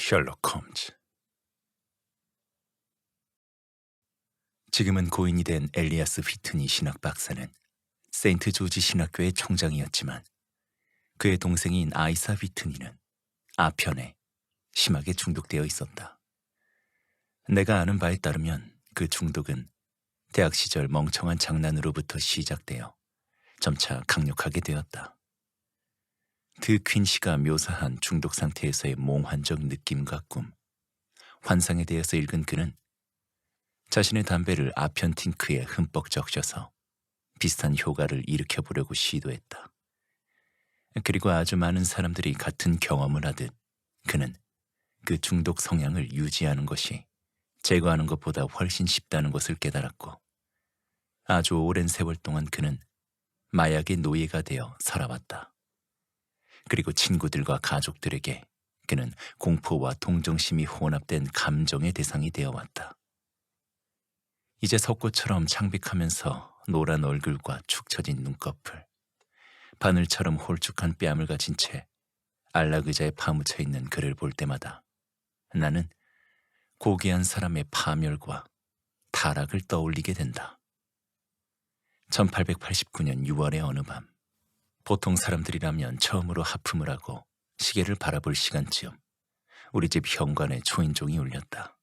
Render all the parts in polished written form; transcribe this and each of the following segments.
셜록 홈즈. 지금은 고인이 된 엘리아스 휘트니 신학 박사는 세인트 조지 신학교의 총장이었지만 그의 동생인 아이사 휘트니는 아편에 심하게 중독되어 있었다. 내가 아는 바에 따르면 그 중독은 대학 시절 멍청한 장난으로부터 시작되어 점차 강력하게 되었다. 드 퀸시가 묘사한 중독 상태에서의 몽환적 느낌과 꿈, 환상에 대해서 읽은 그는 자신의 담배를 아편틴크에 흠뻑 적셔서 비슷한 효과를 일으켜보려고 시도했다. 그리고 아주 많은 사람들이 같은 경험을 하듯 그는 그 중독 성향을 유지하는 것이 제거하는 것보다 훨씬 쉽다는 것을 깨달았고, 아주 오랜 세월 동안 그는 마약의 노예가 되어 살아왔다. 그리고 친구들과 가족들에게 그는 공포와 동정심이 혼합된 감정의 대상이 되어왔다. 이제 석고처럼 창백하면서 노란 얼굴과 축 처진 눈꺼풀, 바늘처럼 홀쭉한 뺨을 가진 채 안락의자에 파묻혀 있는 그를 볼 때마다 나는 고귀한 사람의 파멸과 타락을 떠올리게 된다. 1889년 6월의 어느 밤, 보통 사람들이라면 처음으로 하품을 하고 시계를 바라볼 시간쯤 우리 집 현관에 초인종이 울렸다.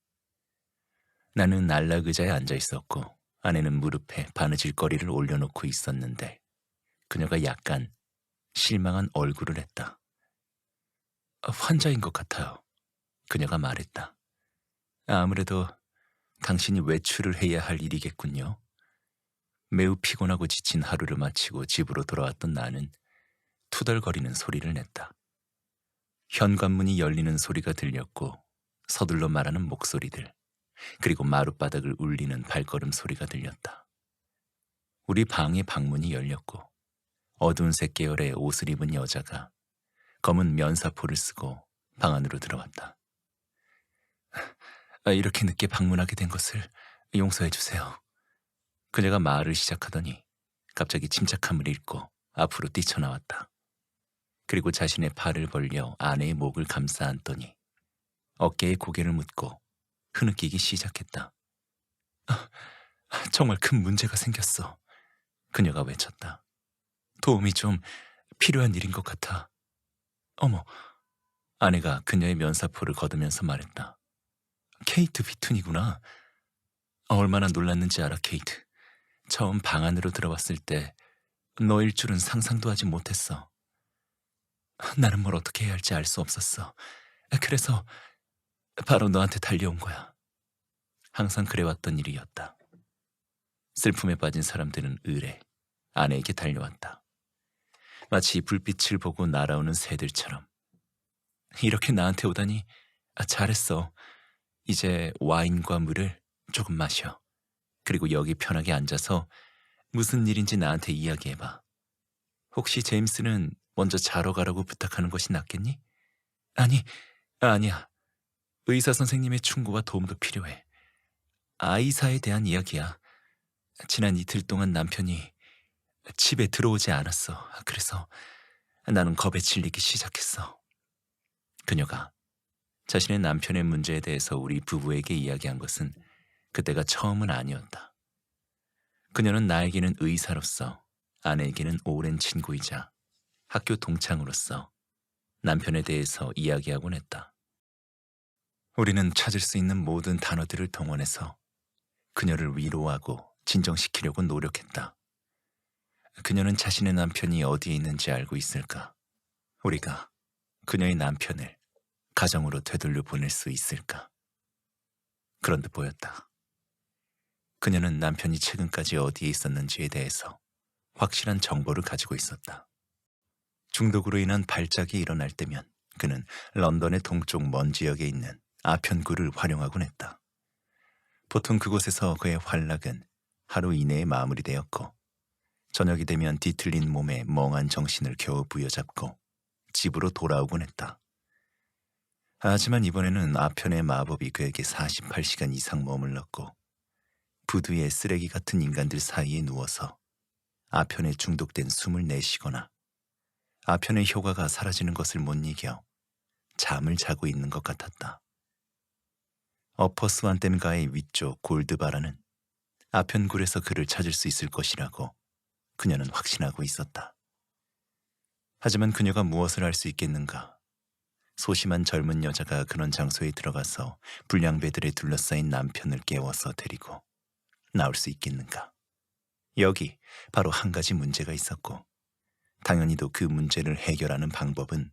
나는 안락의자에 앉아 있었고 아내는 무릎에 바느질거리를 올려놓고 있었는데 그녀가 약간 실망한 얼굴을 했다. 환자인 것 같아요. 그녀가 말했다. 아무래도 당신이 외출을 해야 할 일이겠군요. 매우 피곤하고 지친 하루를 마치고 집으로 돌아왔던 나는 투덜거리는 소리를 냈다. 현관문이 열리는 소리가 들렸고 서둘러 말하는 목소리들, 그리고 마룻바닥을 울리는 발걸음 소리가 들렸다. 우리 방의 방문이 열렸고 어두운 색 계열의 옷을 입은 여자가 검은 면사포를 쓰고 방 안으로 들어왔다. 이렇게 늦게 방문하게 된 것을 용서해 주세요. 그녀가 말을 시작하더니 갑자기 침착함을 잃고 앞으로 뛰쳐나왔다. 그리고 자신의 팔을 벌려 아내의 목을 감싸 안더니 어깨에 고개를 묻고 흐느끼기 시작했다. 정말 큰 문제가 생겼어. 그녀가 외쳤다. 도움이 좀 필요한 일인 것 같아. 어머, 아내가 그녀의 면사포를 걷으면서 말했다. 케이트 휘튼이구나. 얼마나 놀랐는지 알아, 케이트. 처음 방 안으로 들어왔을 때 너일 줄은 상상도 하지 못했어. 나는 뭘 어떻게 해야 할지 알 수 없었어. 그래서 바로 너한테 달려온 거야. 항상 그래왔던 일이었다. 슬픔에 빠진 사람들은 의뢰 아내에게 달려왔다. 마치 불빛을 보고 날아오는 새들처럼. 이렇게 나한테 오다니 잘했어. 이제 와인과 물을 조금 마셔. 그리고 여기 편하게 앉아서 무슨 일인지 나한테 이야기해봐. 혹시 제임스는 먼저 자러 가라고 부탁하는 것이 낫겠니? 아니야. 의사 선생님의 충고와 도움도 필요해. 아이사에 대한 이야기야. 지난 이틀 동안 남편이 집에 들어오지 않았어. 그래서 나는 겁에 질리기 시작했어. 그녀가 자신의 남편의 문제에 대해서 우리 부부에게 이야기한 것은 그때가 처음은 아니었다. 그녀는 나에게는 의사로서, 아내에게는 오랜 친구이자 학교 동창으로서 남편에 대해서 이야기하곤 했다. 우리는 찾을 수 있는 모든 단어들을 동원해서 그녀를 위로하고 진정시키려고 노력했다. 그녀는 자신의 남편이 어디에 있는지 알고 있을까? 우리가 그녀의 남편을 가정으로 되돌려 보낼 수 있을까? 그런 듯 보였다. 그녀는 남편이 최근까지 어디에 있었는지에 대해서 확실한 정보를 가지고 있었다. 중독으로 인한 발작이 일어날 때면 그는 런던의 동쪽 먼 지역에 있는 아편구를 활용하곤 했다. 보통 그곳에서 그의 활락은 하루 이내에 마무리되었고 저녁이 되면 뒤틀린 몸에 멍한 정신을 겨우 부여잡고 집으로 돌아오곤 했다. 하지만 이번에는 아편의 마법이 그에게 48시간 이상 머물렀고 부두의 쓰레기 같은 인간들 사이에 누워서 아편에 중독된 숨을 내쉬거나 아편의 효과가 사라지는 것을 못 이겨 잠을 자고 있는 것 같았다. 어퍼 스완댐가의 위쪽 골드바라는 아편굴에서 그를 찾을 수 있을 것이라고 그녀는 확신하고 있었다. 하지만 그녀가 무엇을 할 수 있겠는가? 소심한 젊은 여자가 그런 장소에 들어가서 불량배들에 둘러싸인 남편을 깨워서 데리고 나올 수 있겠는가? 여기 바로 한 가지 문제가 있었고, 당연히도 그 문제를 해결하는 방법은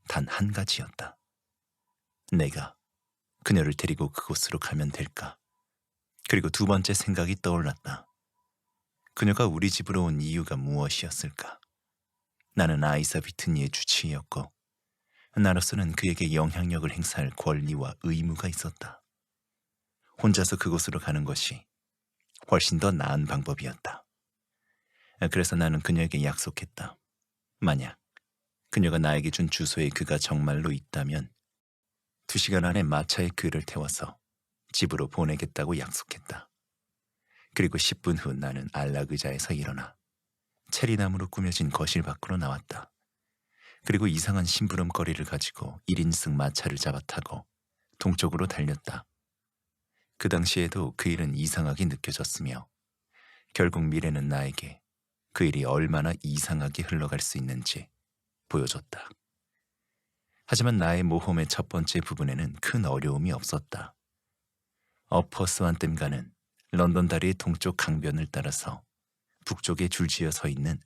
단 한 가지였다. 내가 그녀를 데리고 그곳으로 가면 될까? 그리고 두 번째 생각이 떠올랐다. 그녀가 우리 집으로 온 이유가 무엇이었을까? 나는 아이사 비트니의 주치의였고, 나로서는 그에게 영향력을 행사할 권리와 의무가 있었다. 혼자서 그곳으로 가는 것이 훨씬 더 나은 방법이었다. 그래서 나는 그녀에게 약속했다. 만약 그녀가 나에게 준 주소에 그가 정말로 있다면 2시간 안에 마차에 그를 태워서 집으로 보내겠다고 약속했다. 그리고 10분 후 나는 안락 의자에서 일어나 체리나무로 꾸며진 거실 밖으로 나왔다. 그리고 이상한 심부름거리를 가지고 1인승 마차를 잡아타고 동쪽으로 달렸다. 그 당시에도 그 일은 이상하게 느껴졌으며 결국 미래는 나에게 그 일이 얼마나 이상하게 흘러갈 수 있는지 보여줬다. 하지만 나의 모험의 첫 번째 부분에는 큰 어려움이 없었다. 어퍼 스완댐가는 런던 다리의 동쪽 강변을 따라서 북쪽에 줄지어 서 있는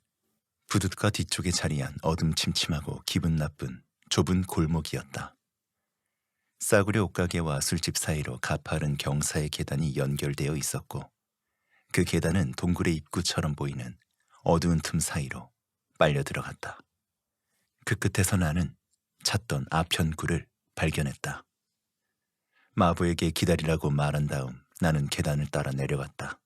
부둣가 뒤쪽에 자리한 어둠침침하고 기분 나쁜 좁은 골목이었다. 싸구려 옷가게와 술집 사이로 가파른 경사의 계단이 연결되어 있었고, 그 계단은 동굴의 입구처럼 보이는 어두운 틈 사이로 빨려 들어갔다. 그 끝에서 나는 찾던 아편굴을 발견했다. 마부에게 기다리라고 말한 다음 나는 계단을 따라 내려갔다.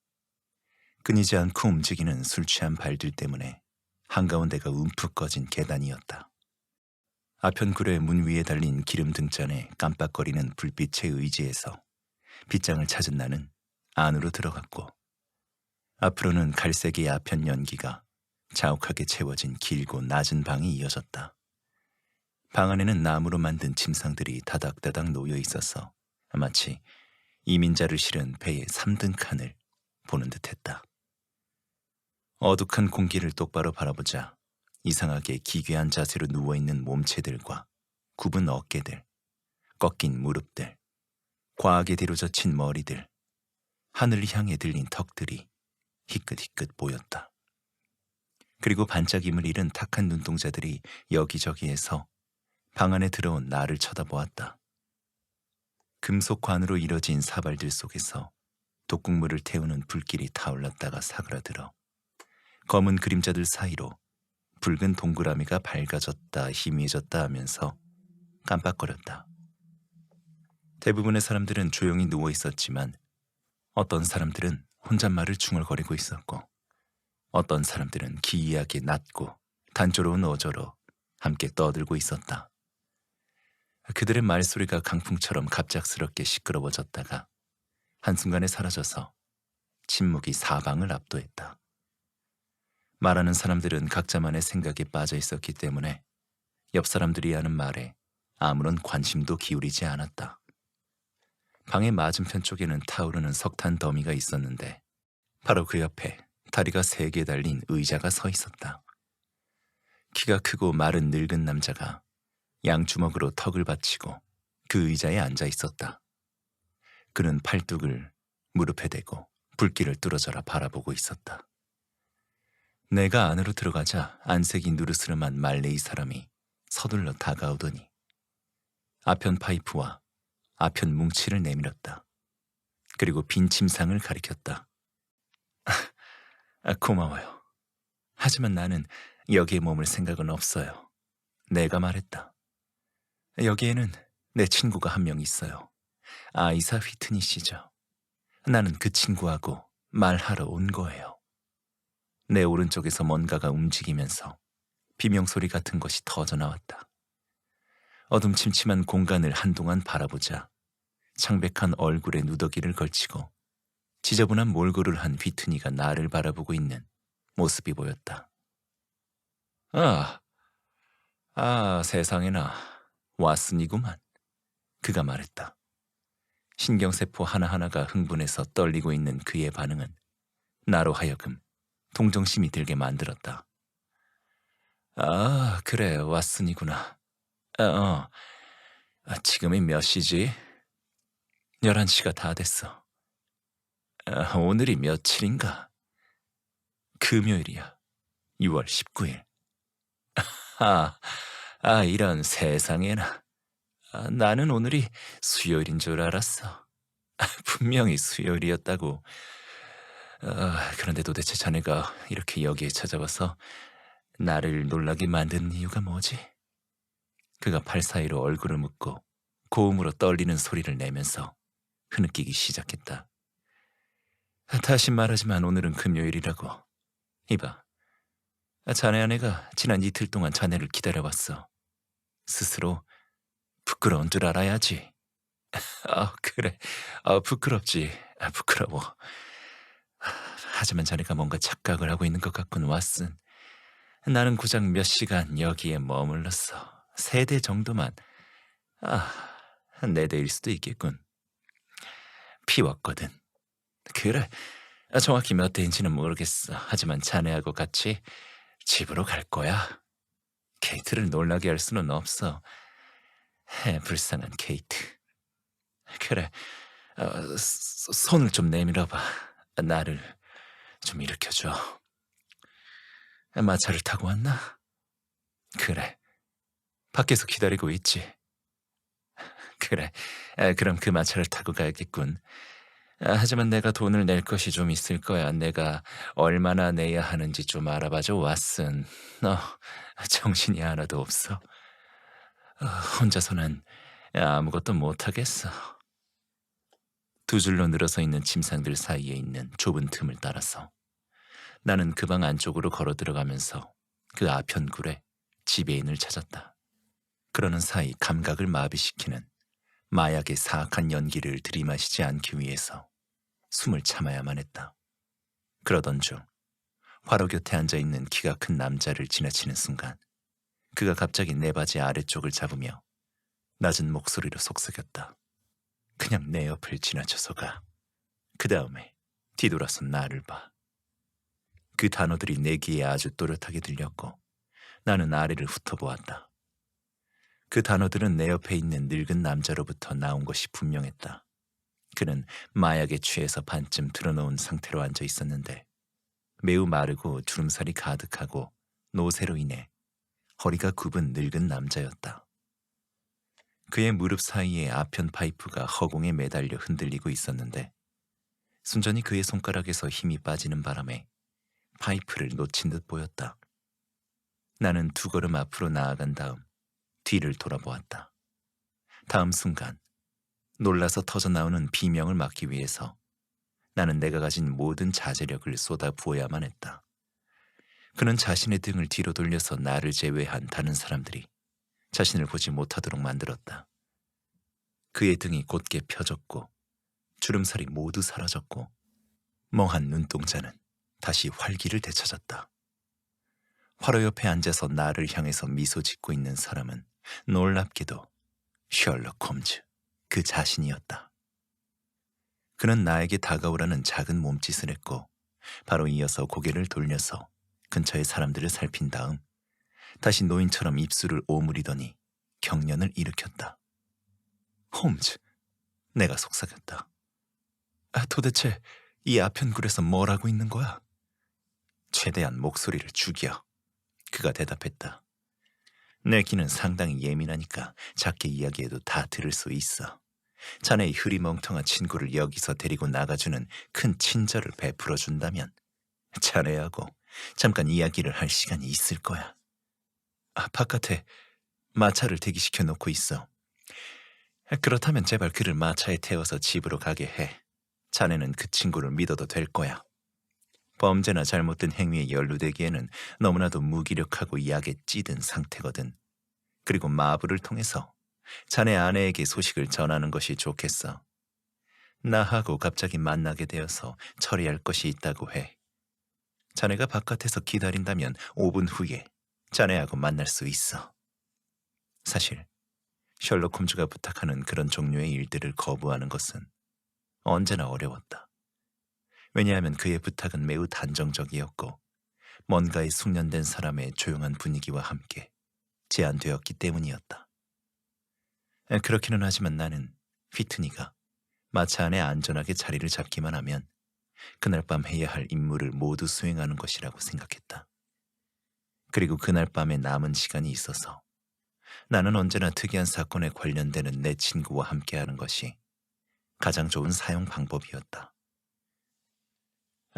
끊이지 않고 움직이는 술 취한 발들 때문에 한가운데가 움푹 꺼진 계단이었다. 아편굴의 문 위에 달린 기름 등잔에 깜빡거리는 불빛에 의지해서 빗장을 찾은 나는 안으로 들어갔고, 앞으로는 갈색의 아편 연기가 자욱하게 채워진 길고 낮은 방이 이어졌다. 방 안에는 나무로 만든 침상들이 다닥다닥 놓여 있어서 마치 이민자를 실은 배의 3등 칸을 보는 듯했다. 어둑한 공기를 똑바로 바라보자 이상하게 기괴한 자세로 누워있는 몸체들과 굽은 어깨들, 꺾인 무릎들, 과하게 뒤로젖힌 머리들, 하늘을 향해 들린 턱들이 희끗희끗 보였다. 그리고 반짝임을 잃은 탁한 눈동자들이 여기저기에서 방 안에 들어온 나를 쳐다보았다. 금속관으로 이뤄진 사발들 속에서 독국물을 태우는 불길이 타올랐다가 사그라들어 검은 그림자들 사이로 붉은 동그라미가 밝아졌다 희미해졌다 하면서 깜빡거렸다. 대부분의 사람들은 조용히 누워 있었지만 어떤 사람들은 혼잣말을 중얼거리고 있었고, 어떤 사람들은 기이하게 낮고 단조로운 어조로 함께 떠들고 있었다. 그들의 말소리가 강풍처럼 갑작스럽게 시끄러워졌다가 한순간에 사라져서 침묵이 사방을 압도했다. 말하는 사람들은 각자만의 생각에 빠져 있었기 때문에 옆 사람들이 하는 말에 아무런 관심도 기울이지 않았다. 방의 맞은편 쪽에는 타오르는 석탄 더미가 있었는데 바로 그 옆에 다리가 3개 달린 의자가 서 있었다. 키가 크고 마른 늙은 남자가 양주먹으로 턱을 받치고 그 의자에 앉아 있었다. 그는 팔뚝을 무릎에 대고 불길을 뚫어져라 바라보고 있었다. 내가 안으로 들어가자 안색이 누르스름한 말레이 사람이 서둘러 다가오더니 아편 파이프와 아편 뭉치를 내밀었다. 그리고 빈 침상을 가리켰다. 고마워요. 하지만 나는 여기에 머물 생각은 없어요. 내가 말했다. 여기에는 내 친구가 한 명 있어요. 아이사 휘트니 씨죠. 나는 그 친구하고 말하러 온 거예요. 내 오른쪽에서 뭔가가 움직이면서 비명소리 같은 것이 터져나왔다. 어둠침침한 공간을 한동안 바라보자 창백한 얼굴에 누더기를 걸치고 지저분한 몰골을 한 휘트니가 나를 바라보고 있는 모습이 보였다. 세상에나. 왓슨이구만. 그가 말했다. 신경세포 하나하나가 흥분해서 떨리고 있는 그의 반응은 나로 하여금 동정심이 들게 만들었다. 아, 그래, 왓슨이구나. 지금이 몇 시지? 11시가 다 됐어. 오늘이 며칠인가? 금요일이야. 6월 19일. 아, 이런 세상에나. 나는 오늘이 수요일인 줄 알았어. 분명히 수요일이었다고. 그런데 도대체 자네가 이렇게 여기에 찾아와서 나를 놀라게 만든 이유가 뭐지? 그가 팔 사이로 얼굴을 묶고 고음으로 떨리는 소리를 내면서 흐느끼기 시작했다. 다시 말하지만 오늘은 금요일이라고. 이봐, 자네 아내가 지난 이틀 동안 자네를 기다려왔어. 스스로 부끄러운 줄 알아야지. 그래. 부끄럽지. 부끄러워. 하지만 자네가 뭔가 착각을 하고 있는 것 같군, 왓슨. 나는 고작 몇 시간 여기에 머물렀어. 3대 정도만. 4대일 수도 있겠군. 피웠거든. 그래. 정확히 몇 대인지는 모르겠어. 하지만 자네하고 같이 집으로 갈 거야. 케이트를 놀라게 할 수는 없어. 불쌍한 케이트. 그래. 손을 좀 내밀어봐. 나를 좀 일으켜줘. 마차를 타고 왔나? 그래. 밖에서 기다리고 있지. 그래. 그럼 그 마차를 타고 가야겠군. 하지만 내가 돈을 낼 것이 좀 있을 거야. 내가 얼마나 내야 하는지 좀 알아봐줘, 왓슨. 너 정신이 하나도 없어. 혼자서는 아무것도 못하겠어. 2줄로 늘어서 있는 침상들 사이에 있는 좁은 틈을 따라서 나는 그 방 안쪽으로 걸어 들어가면서 그 아편굴에 지배인을 찾았다. 그러는 사이 감각을 마비시키는 마약의 사악한 연기를 들이마시지 않기 위해서 숨을 참아야만 했다. 그러던 중 화로 곁에 앉아있는 키가 큰 남자를 지나치는 순간 그가 갑자기 내 바지 아래쪽을 잡으며 낮은 목소리로 속삭였다. 그냥 내 옆을 지나쳐서 가. 그 다음에 뒤돌아서 나를 봐. 그 단어들이 내 귀에 아주 또렷하게 들렸고 나는 아래를 훑어보았다. 그 단어들은 내 옆에 있는 늙은 남자로부터 나온 것이 분명했다. 그는 마약에 취해서 반쯤 드러놓은 상태로 앉아 있었는데 매우 마르고 주름살이 가득하고 노쇠로 인해 허리가 굽은 늙은 남자였다. 그의 무릎 사이에 아편 파이프가 허공에 매달려 흔들리고 있었는데 순전히 그의 손가락에서 힘이 빠지는 바람에 파이프를 놓친 듯 보였다. 나는 2걸음 앞으로 나아간 다음 뒤를 돌아보았다. 다음 순간 놀라서 터져나오는 비명을 막기 위해서 나는 내가 가진 모든 자제력을 쏟아 부어야만 했다. 그는 자신의 등을 뒤로 돌려서 나를 제외한 다른 사람들이 자신을 보지 못하도록 만들었다. 그의 등이 곧게 펴졌고 주름살이 모두 사라졌고 멍한 눈동자는 다시 활기를 되찾았다. 화로 옆에 앉아서 나를 향해서 미소 짓고 있는 사람은 놀랍게도 셜록 홈즈 그 자신이었다. 그는 나에게 다가오라는 작은 몸짓을 했고 바로 이어서 고개를 돌려서 근처의 사람들을 살핀 다음 다시 노인처럼 입술을 오므리더니 경련을 일으켰다. 홈즈, 내가 속삭였다. 도대체 이 아편굴에서 뭘 하고 있는 거야? 최대한 목소리를 죽여. 그가 대답했다. 내 귀는 상당히 예민하니까 작게 이야기해도 다 들을 수 있어. 자네의 흐리멍텅한 친구를 여기서 데리고 나가주는 큰 친절을 베풀어준다면 자네하고 잠깐 이야기를 할 시간이 있을 거야. 바깥에 마차를 대기시켜 놓고 있어. 그렇다면 제발 그를 마차에 태워서 집으로 가게 해. 자네는 그 친구를 믿어도 될 거야. 범죄나 잘못된 행위에 연루되기에는 너무나도 무기력하고 약에 찌든 상태거든. 그리고 마부를 통해서 자네 아내에게 소식을 전하는 것이 좋겠어. 나하고 갑자기 만나게 되어서 처리할 것이 있다고 해. 자네가 바깥에서 기다린다면 5분 후에 자네하고 만날 수 있어. 사실 셜록 홈즈가 부탁하는 그런 종류의 일들을 거부하는 것은 언제나 어려웠다. 왜냐하면 그의 부탁은 매우 단정적이었고 뭔가에 숙련된 사람의 조용한 분위기와 함께 제한되었기 때문이었다. 그렇기는 하지만 나는 휘트니가 마차 안에 안전하게 자리를 잡기만 하면 그날 밤 해야 할 임무를 모두 수행하는 것이라고 생각했다. 그리고 그날 밤에 남은 시간이 있어서 나는 언제나 특이한 사건에 관련되는 내 친구와 함께하는 것이 가장 좋은 사용 방법이었다.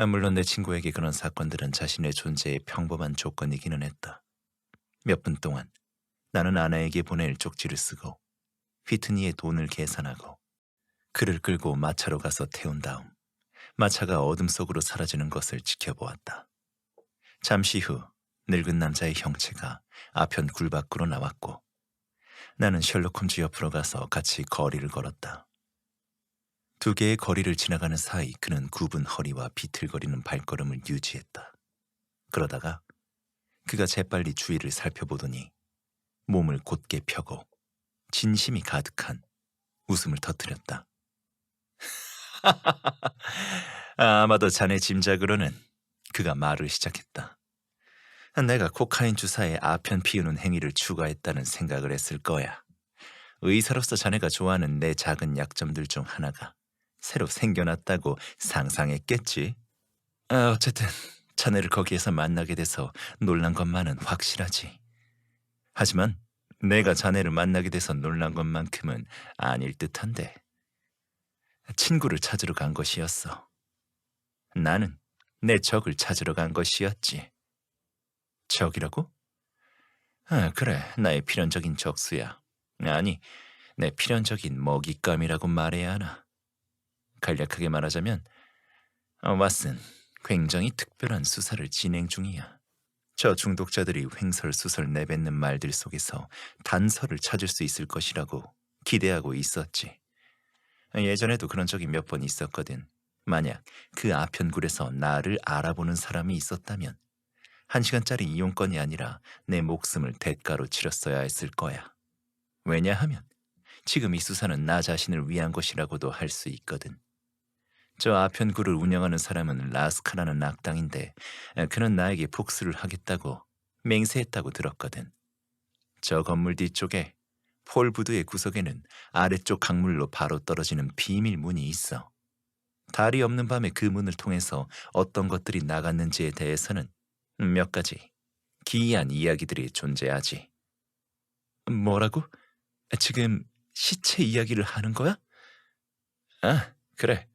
물론 내 친구에게 그런 사건들은 자신의 존재의 평범한 조건이기는 했다. 몇 분 동안 나는 아내에게 보낼 쪽지를 쓰고 휘트니의 돈을 계산하고 그를 끌고 마차로 가서 태운 다음 마차가 어둠 속으로 사라지는 것을 지켜보았다. 잠시 후 늙은 남자의 형체가 아편 굴 밖으로 나왔고 나는 셜록 홈즈 옆으로 가서 같이 거리를 걸었다. 두 개의 거리를 지나가는 사이 그는 굽은 허리와 비틀거리는 발걸음을 유지했다. 그러다가 그가 재빨리 주위를 살펴보더니 몸을 곧게 펴고 진심이 가득한 웃음을 터뜨렸다. 아마도 자네 짐작으로는 그가 말을 시작했다. 내가 코카인 주사에 아편 피우는 행위를 추가했다는 생각을 했을 거야. 의사로서 자네가 좋아하는 내 작은 약점들 중 하나가 새로 생겨났다고 상상했겠지. 어쨌든 자네를 거기에서 만나게 돼서 놀란 것만은 확실하지. 하지만 내가 자네를 만나게 돼서 놀란 것만큼은 아닐 듯한데. 친구를 찾으러 간 것이었어. 나는 내 적을 찾으러 간 것이었지. 적이라고? 그래, 나의 필연적인 적수야. 아니, 내 필연적인 먹잇감이라고 말해야 하나. 간략하게 말하자면 왓슨, 굉장히 특별한 수사를 진행 중이야. 저 중독자들이 횡설수설 내뱉는 말들 속에서 단서를 찾을 수 있을 것이라고 기대하고 있었지. 예전에도 그런 적이 몇 번 있었거든. 만약 그 아편굴에서 나를 알아보는 사람이 있었다면 1시간짜리 이용권이 아니라 내 목숨을 대가로 치렀어야 했을 거야. 왜냐하면 지금 이 수사는 나 자신을 위한 것이라고도 할 수 있거든. 저 아편굴을 운영하는 사람은 라스카라는 악당인데 그는 나에게 복수를 하겠다고 맹세했다고 들었거든. 저 건물 뒤쪽에 폴 부두의 구석에는 아래쪽 강물로 바로 떨어지는 비밀 문이 있어. 달이 없는 밤에 그 문을 통해서 어떤 것들이 나갔는지에 대해서는 몇 가지 기이한 이야기들이 존재하지. 뭐라고? 지금 시체 이야기를 하는 거야? 아, 그래.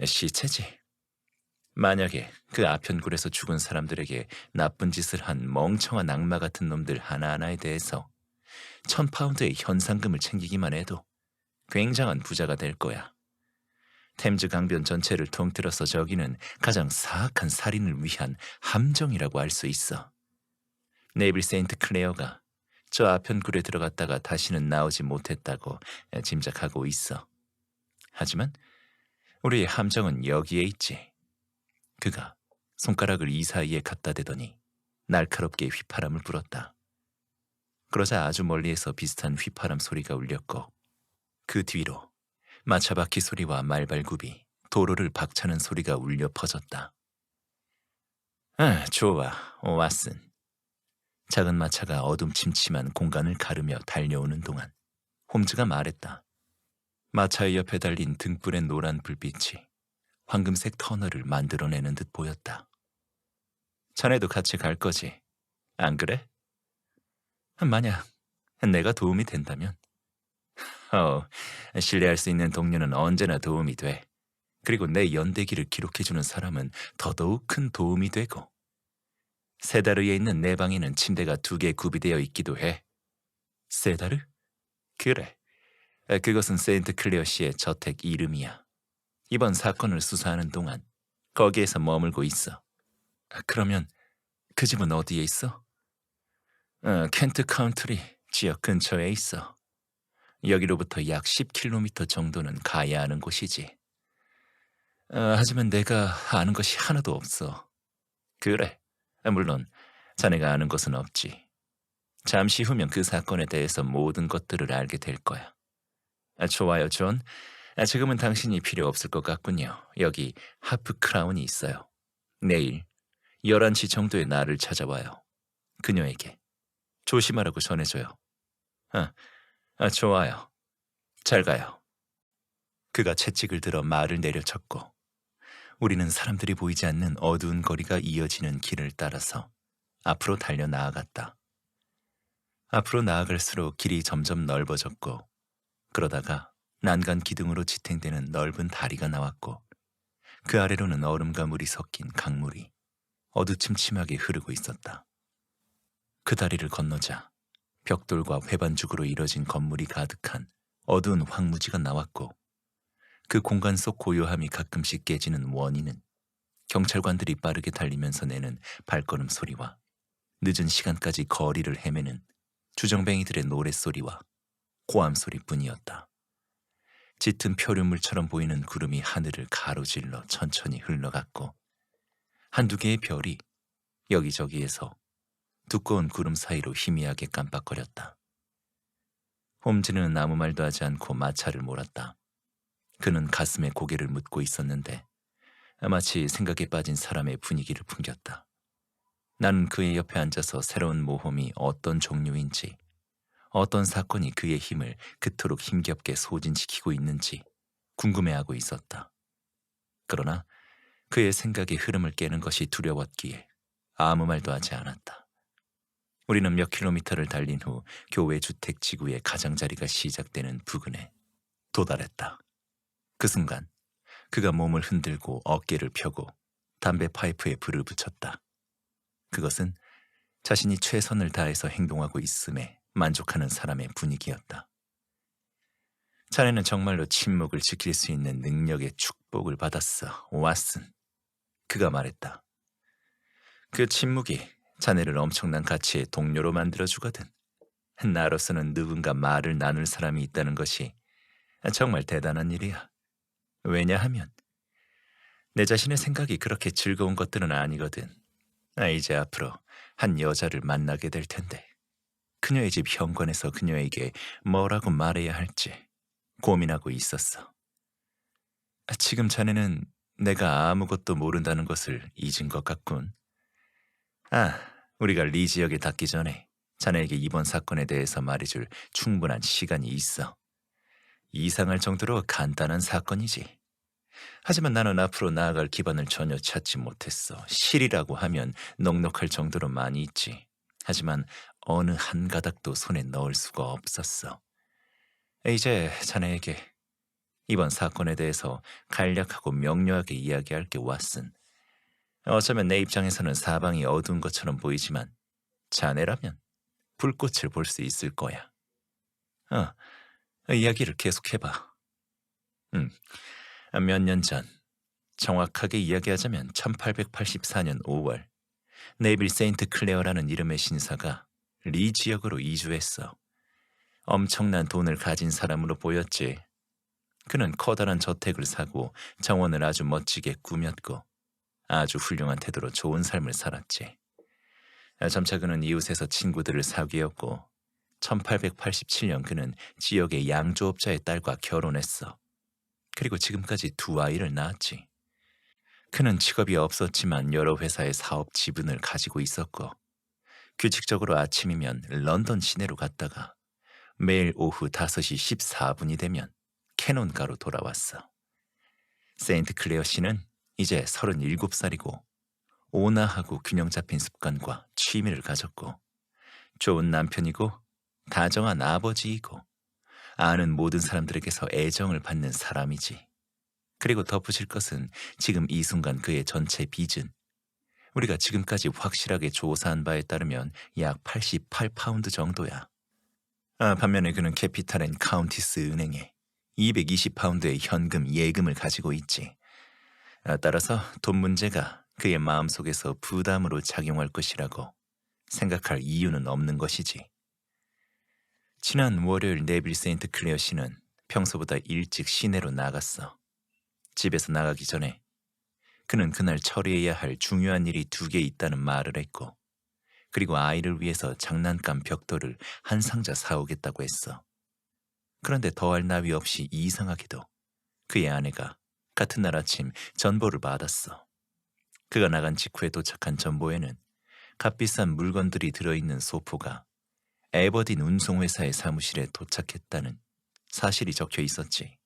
시체지. 만약에 그 아편굴에서 죽은 사람들에게 나쁜 짓을 한 멍청한 악마 같은 놈들 하나하나에 대해서 1,000파운드의 현상금을 챙기기만 해도 굉장한 부자가 될 거야. 템즈 강변 전체를 통틀어서 저기는 가장 사악한 살인을 위한 함정이라고 할 수 있어. 네빌 세인트 클레어가 저 아편굴에 들어갔다가 다시는 나오지 못했다고 짐작하고 있어. 하지만 우리의 함정은 여기에 있지. 그가 손가락을 이 사이에 갖다 대더니 날카롭게 휘파람을 불었다. 그러자 아주 멀리에서 비슷한 휘파람 소리가 울렸고 그 뒤로 마차 바퀴 소리와 말발굽이 도로를 박차는 소리가 울려 퍼졌다. 좋아, 왓슨. 작은 마차가 어둠침침한 공간을 가르며 달려오는 동안 홈즈가 말했다. 마차의 옆에 달린 등불의 노란 불빛이 황금색 터널을 만들어내는 듯 보였다. 자네도 같이 갈 거지, 안 그래? 만약 내가 도움이 된다면. 신뢰할 수 있는 동료는 언제나 도움이 돼. 그리고 내 연대기를 기록해주는 사람은 더더욱 큰 도움이 되고. 세다르에 있는 내 방에는 침대가 2개 구비되어 있기도 해. 세다르? 그래. 그것은 세인트 클레어 씨의 저택 이름이야. 이번 사건을 수사하는 동안 거기에서 머물고 있어. 그러면 그 집은 어디에 있어? 켄트 카운트리 지역 근처에 있어. 여기로부터 약 10km 정도는 가야 하는 곳이지. 하지만 내가 아는 것이 하나도 없어. 그래, 물론 자네가 아는 것은 없지. 잠시 후면 그 사건에 대해서 모든 것들을 알게 될 거야. 좋아요, 존. 지금은 당신이 필요 없을 것 같군요. 여기 하프 크라운이 있어요. 내일 11시 정도에 나를 찾아와요. 그녀에게. 조심하라고 전해줘요. 아, 좋아요. 잘 가요. 그가 채찍을 들어 말을 내려쳤고 우리는 사람들이 보이지 않는 어두운 거리가 이어지는 길을 따라서 앞으로 달려 나아갔다. 앞으로 나아갈수록 길이 점점 넓어졌고 그러다가 난간 기둥으로 지탱되는 넓은 다리가 나왔고 그 아래로는 얼음과 물이 섞인 강물이 어두침침하게 흐르고 있었다. 그 다리를 건너자 벽돌과 회반죽으로 이뤄진 건물이 가득한 어두운 황무지가 나왔고 그 공간 속 고요함이 가끔씩 깨지는 원인은 경찰관들이 빠르게 달리면서 내는 발걸음 소리와 늦은 시간까지 거리를 헤매는 주정뱅이들의 노랫소리와 고함 소리뿐이었다. 짙은 표류물처럼 보이는 구름이 하늘을 가로질러 천천히 흘러갔고 한두 개의 별이 여기저기에서 두꺼운 구름 사이로 희미하게 깜빡거렸다. 홈즈는 아무 말도 하지 않고 마차를 몰았다. 그는 가슴에 고개를 묻고 있었는데 마치 생각에 빠진 사람의 분위기를 풍겼다. 나는 그의 옆에 앉아서 새로운 모험이 어떤 종류인지, 어떤 사건이 그의 힘을 그토록 힘겹게 소진시키고 있는지 궁금해하고 있었다. 그러나 그의 생각의 흐름을 깨는 것이 두려웠기에 아무 말도 하지 않았다. 우리는 몇 킬로미터를 달린 후 교회 주택 지구의 가장자리가 시작되는 부근에 도달했다. 그 순간 그가 몸을 흔들고 어깨를 펴고 담배 파이프에 불을 붙였다. 그것은 자신이 최선을 다해서 행동하고 있음에 만족하는 사람의 분위기였다. 자네는 정말로 침묵을 지킬 수 있는 능력의 축복을 받았어, 왓슨. 그가 말했다. 그 침묵이 자네를 엄청난 가치의 동료로 만들어주거든. 나로서는 누군가 말을 나눌 사람이 있다는 것이 정말 대단한 일이야. 왜냐하면 내 자신의 생각이 그렇게 즐거운 것들은 아니거든. 이제 앞으로 한 여자를 만나게 될 텐데 그녀의 집 현관에서 그녀에게 뭐라고 말해야 할지 고민하고 있었어. 지금 자네는 내가 아무것도 모른다는 것을 잊은 것 같군. 우리가 리 지역에 닿기 전에 자네에게 이번 사건에 대해서 말해줄 충분한 시간이 있어. 이상할 정도로 간단한 사건이지. 하지만 나는 앞으로 나아갈 기반을 전혀 찾지 못했어. 실이라고 하면 넉넉할 정도로 많이 있지. 하지만 어느 한 가닥도 손에 넣을 수가 없었어. 이제 자네에게 이번 사건에 대해서 간략하고 명료하게 이야기할게, 왓슨. 어쩌면 내 입장에서는 사방이 어두운 것처럼 보이지만 자네라면 불꽃을 볼 수 있을 거야. 이야기를 계속해봐. 몇 년 전, 정확하게 이야기하자면 1884년 5월, 네빌 세인트 클레어라는 이름의 신사가 리 지역으로 이주했어. 엄청난 돈을 가진 사람으로 보였지. 그는 커다란 저택을 사고 정원을 아주 멋지게 꾸몄고 아주 훌륭한 태도로 좋은 삶을 살았지. 점차 그는 이웃에서 친구들을 사귀었고 1887년 그는 지역의 양조업자의 딸과 결혼했어. 그리고 지금까지 2아이를 낳았지. 그는 직업이 없었지만 여러 회사의 사업 지분을 가지고 있었고 규칙적으로 아침이면 런던 시내로 갔다가 매일 오후 5시 14분이 되면 캐논가로 돌아왔어. 세인트 클레어 씨는 이제 37살이고 온화하고 균형 잡힌 습관과 취미를 가졌고 좋은 남편이고 다정한 아버지이고 아는 모든 사람들에게서 애정을 받는 사람이지. 그리고 덧붙일 것은 지금 이 순간 그의 전체 빚은 우리가 지금까지 확실하게 조사한 바에 따르면 약 88파운드 정도야. 반면에 그는 캐피탈 앤 카운티스 은행에 220파운드의 현금 예금을 가지고 있지. 따라서 돈 문제가 그의 마음속에서 부담으로 작용할 것이라고 생각할 이유는 없는 것이지. 지난 월요일 네빌 세인트 클레어 씨는 평소보다 일찍 시내로 나갔어. 집에서 나가기 전에 그는 그날 처리해야 할 중요한 일이 2개 있다는 말을 했고 그리고 아이를 위해서 장난감 벽돌을 한 상자 사오겠다고 했어. 그런데 더할 나위 없이 이상하게도 그의 아내가 같은 날 아침 전보를 받았어. 그가 나간 직후에 도착한 전보에는 값비싼 물건들이 들어있는 소포가 에버딘 운송회사의 사무실에 도착했다는 사실이 적혀 있었지.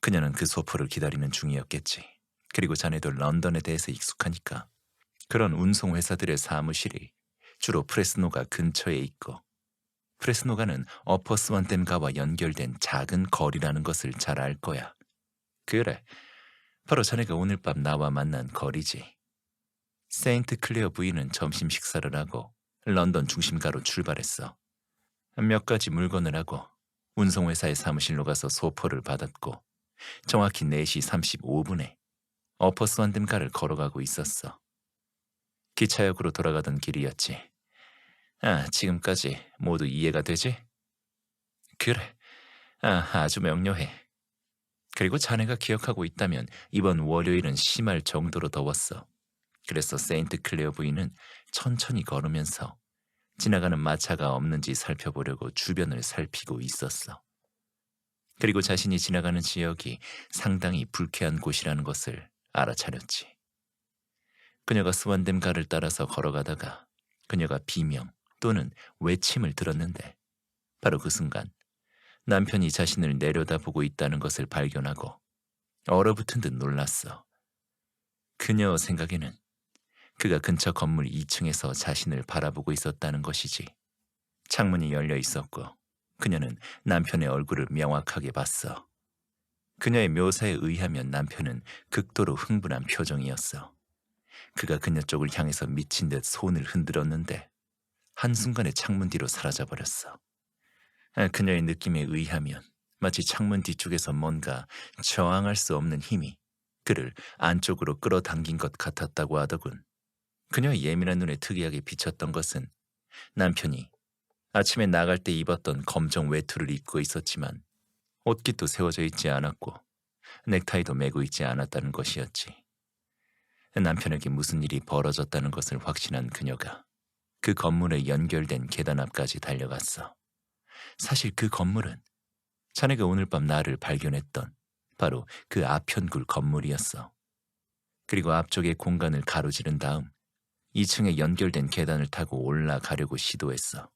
그녀는 그 소포를 기다리는 중이었겠지. 그리고 자네도 런던에 대해서 익숙하니까 그런 운송회사들의 사무실이 주로 프레스노가 근처에 있고, 프레스노가는 어퍼스완댐가와 연결된 작은 거리라는 것을 잘 알 거야. 그래, 바로 자네가 오늘 밤 나와 만난 거리지. 세인트 클레어 부인은 점심 식사를 하고 런던 중심가로 출발했어. 몇 가지 물건을 하고 운송회사의 사무실로 가서 소포를 받았고, 정확히 4시 35분에 어퍼스완댐가를 걸어가고 있었어. 기차역으로 돌아가던 길이었지. 지금까지 모두 이해가 되지? 그래. 아주 명료해. 그리고 자네가 기억하고 있다면 이번 월요일은 심할 정도로 더웠어. 그래서 세인트 클레어 부인은 천천히 걸으면서 지나가는 마차가 없는지 살펴보려고 주변을 살피고 있었어. 그리고 자신이 지나가는 지역이 상당히 불쾌한 곳이라는 것을 알아차렸지. 그녀가 스완댐가를 따라서 걸어가다가 그녀가 비명 또는 외침을 들었는데, 바로 그 순간 남편이 자신을 내려다보고 있다는 것을 발견하고 얼어붙은 듯 놀랐어. 그녀 생각에는 그가 근처 건물 2층에서 자신을 바라보고 있었다는 것이지. 창문이 열려 있었고 그녀는 남편의 얼굴을 명확하게 봤어. 그녀의 묘사에 의하면 남편은 극도로 흥분한 표정이었어. 그가 그녀 쪽을 향해서 미친 듯 손을 흔들었는데 한순간에 창문 뒤로 사라져버렸어. 그녀의 느낌에 의하면 마치 창문 뒤쪽에서 뭔가 저항할 수 없는 힘이 그를 안쪽으로 끌어당긴 것 같았다고 하더군. 그녀의 예민한 눈에 특이하게 비쳤던 것은 남편이 아침에 나갈 때 입었던 검정 외투를 입고 있었지만 옷깃도 세워져 있지 않았고 넥타이도 매고 있지 않았다는 것이었지. 남편에게 무슨 일이 벌어졌다는 것을 확신한 그녀가 그 건물에 연결된 계단 앞까지 달려갔어. 사실 그 건물은 자네가 오늘 밤 나를 발견했던 바로 그 아편굴 건물이었어. 그리고 앞쪽의 공간을 가로지른 다음 2층에 연결된 계단을 타고 올라가려고 시도했어.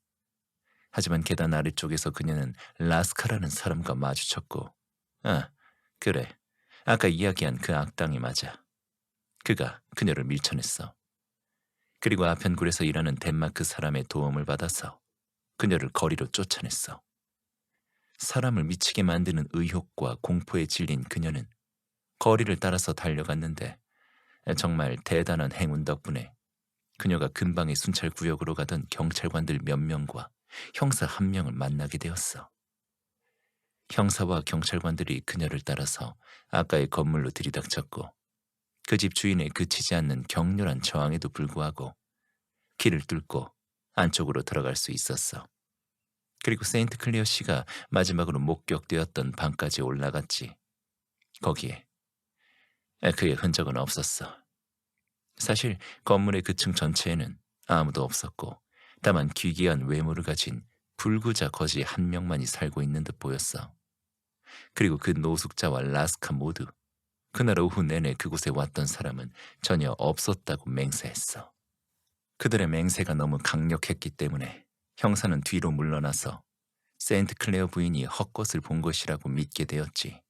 하지만 계단 아래쪽에서 그녀는 라스카라는 사람과 마주쳤고, 그래, 아까 이야기한 그 악당이 맞아. 그가 그녀를 밀쳐냈어. 그리고 아편굴에서 일하는 덴마크 사람의 도움을 받아서 그녀를 거리로 쫓아냈어. 사람을 미치게 만드는 의욕과 공포에 질린 그녀는 거리를 따라서 달려갔는데 정말 대단한 행운 덕분에 그녀가 근방의 순찰구역으로 가던 경찰관들 몇 명과 형사 한 명을 만나게 되었어. 형사와 경찰관들이 그녀를 따라서 아까의 건물로 들이닥쳤고 그 집 주인의 그치지 않는 격렬한 저항에도 불구하고 길을 뚫고 안쪽으로 들어갈 수 있었어. 그리고 세인트 클리어 씨가 마지막으로 목격되었던 방까지 올라갔지. 거기에 그의 흔적은 없었어. 사실 건물의 그 층 전체에는 아무도 없었고 다만 기괴한 외모를 가진 불구자 거지 한 명만이 살고 있는 듯 보였어. 그리고 그 노숙자와 라스카 모두 그날 오후 내내 그곳에 왔던 사람은 전혀 없었다고 맹세했어. 그들의 맹세가 너무 강력했기 때문에 형사는 뒤로 물러나서 세인트 클레어 부인이 헛것을 본 것이라고 믿게 되었지.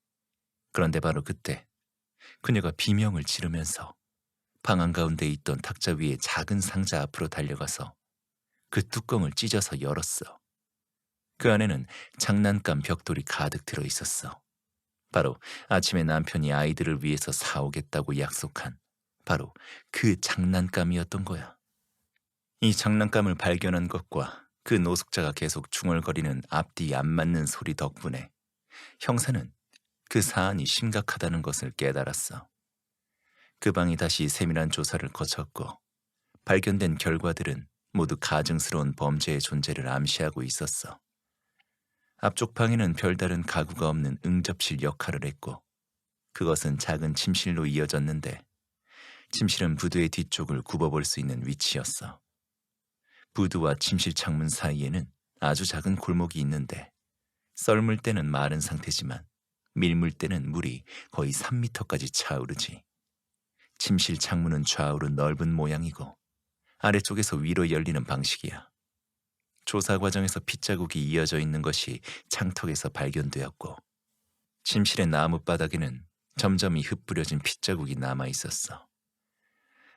그런데 바로 그때 그녀가 비명을 지르면서 방 한가운데 있던 탁자 위에 작은 상자 앞으로 달려가서 그 뚜껑을 찢어서 열었어. 그 안에는 장난감 벽돌이 가득 들어 있었어. 바로 아침에 남편이 아이들을 위해서 사오겠다고 약속한 바로 그 장난감이었던 거야. 이 장난감을 발견한 것과 그 노숙자가 계속 중얼거리는 앞뒤 안 맞는 소리 덕분에 형사는 그 사안이 심각하다는 것을 깨달았어. 그 방이 다시 세밀한 조사를 거쳤고 발견된 결과들은 모두 가증스러운 범죄의 존재를 암시하고 있었어. 앞쪽 방에는 별다른 가구가 없는 응접실 역할을 했고 그것은 작은 침실로 이어졌는데 침실은 부두의 뒤쪽을 굽어볼 수 있는 위치였어. 부두와 침실 창문 사이에는 아주 작은 골목이 있는데 썰물 때는 마른 상태지만 밀물 때는 물이 거의 3미터까지 차오르지. 침실 창문은 좌우로 넓은 모양이고 아래쪽에서 위로 열리는 방식이야. 조사 과정에서 핏자국이 이어져 있는 것이 창턱에서 발견되었고 침실의 나무바닥에는 점점이 흩뿌려진 핏자국이 남아 있었어.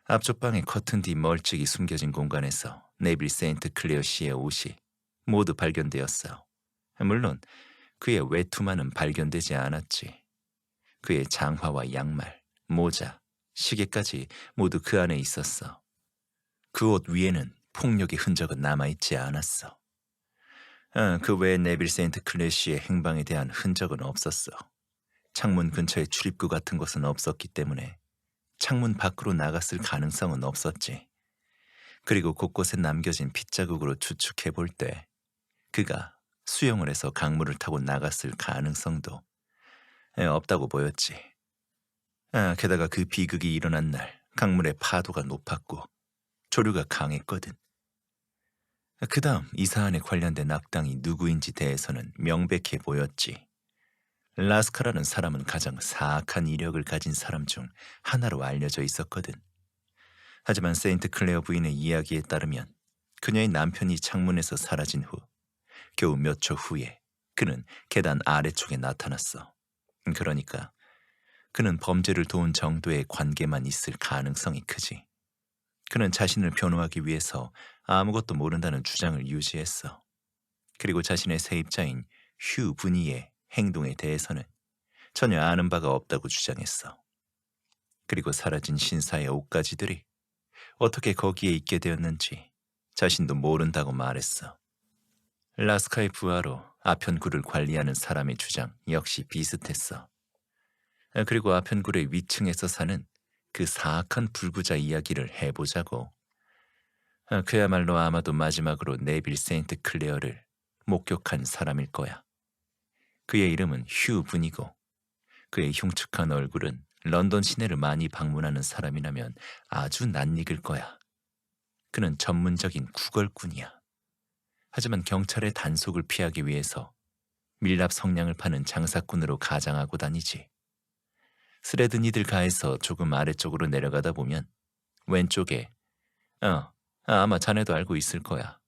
앞쪽 방의 커튼 뒤 멀찍이 숨겨진 공간에서 네빌 세인트 클레어 씨의 옷이 모두 발견되었어. 물론 그의 외투만은 발견되지 않았지. 그의 장화와 양말, 모자, 시계까지 모두 그 안에 있었어. 그 옷 위에는 폭력의 흔적은 남아있지 않았어. 그 외에 네빌 세인트 클레어 씨의 행방에 대한 흔적은 없었어. 창문 근처에 출입구 같은 곳은 없었기 때문에 창문 밖으로 나갔을 가능성은 없었지. 그리고 곳곳에 남겨진 핏자국으로 추측해 볼 때 그가 수영을 해서 강물을 타고 나갔을 가능성도 없다고 보였지. 게다가 그 비극이 일어난 날 강물의 파도가 높았고 조류가 강했거든. 그 다음 이 사안에 관련된 악당이 누구인지 대해서는 명백해 보였지. 라스카라는 사람은 가장 사악한 이력을 가진 사람 중 하나로 알려져 있었거든. 하지만 세인트 클레어 부인의 이야기에 따르면 그녀의 남편이 창문에서 사라진 후 겨우 몇 초 후에 그는 계단 아래쪽에 나타났어. 그러니까 그는 범죄를 도운 정도의 관계만 있을 가능성이 크지. 그는 자신을 변호하기 위해서 아무것도 모른다는 주장을 유지했어. 그리고 자신의 세입자인 휴 분이의 행동에 대해서는 전혀 아는 바가 없다고 주장했어. 그리고 사라진 신사의 옷가지들이 어떻게 거기에 있게 되었는지 자신도 모른다고 말했어. 라스카의 부하로 아편굴을 관리하는 사람의 주장 역시 비슷했어. 그리고 아편굴의 위층에서 사는 그 사악한 불구자 이야기를 해보자고. 그야말로 아마도 마지막으로 네빌 세인트 클레어를 목격한 사람일 거야. 그의 이름은 휴 분이고 그의 흉측한 얼굴은 런던 시내를 많이 방문하는 사람이라면 아주 낯익을 거야. 그는 전문적인 구걸꾼이야. 하지만 경찰의 단속을 피하기 위해서 밀랍 성냥을 파는 장사꾼으로 가장하고 다니지. 스레드니들 가에서 조금 아래쪽으로 내려가다 보면 왼쪽에 아마 자네도 알고 있을 거야.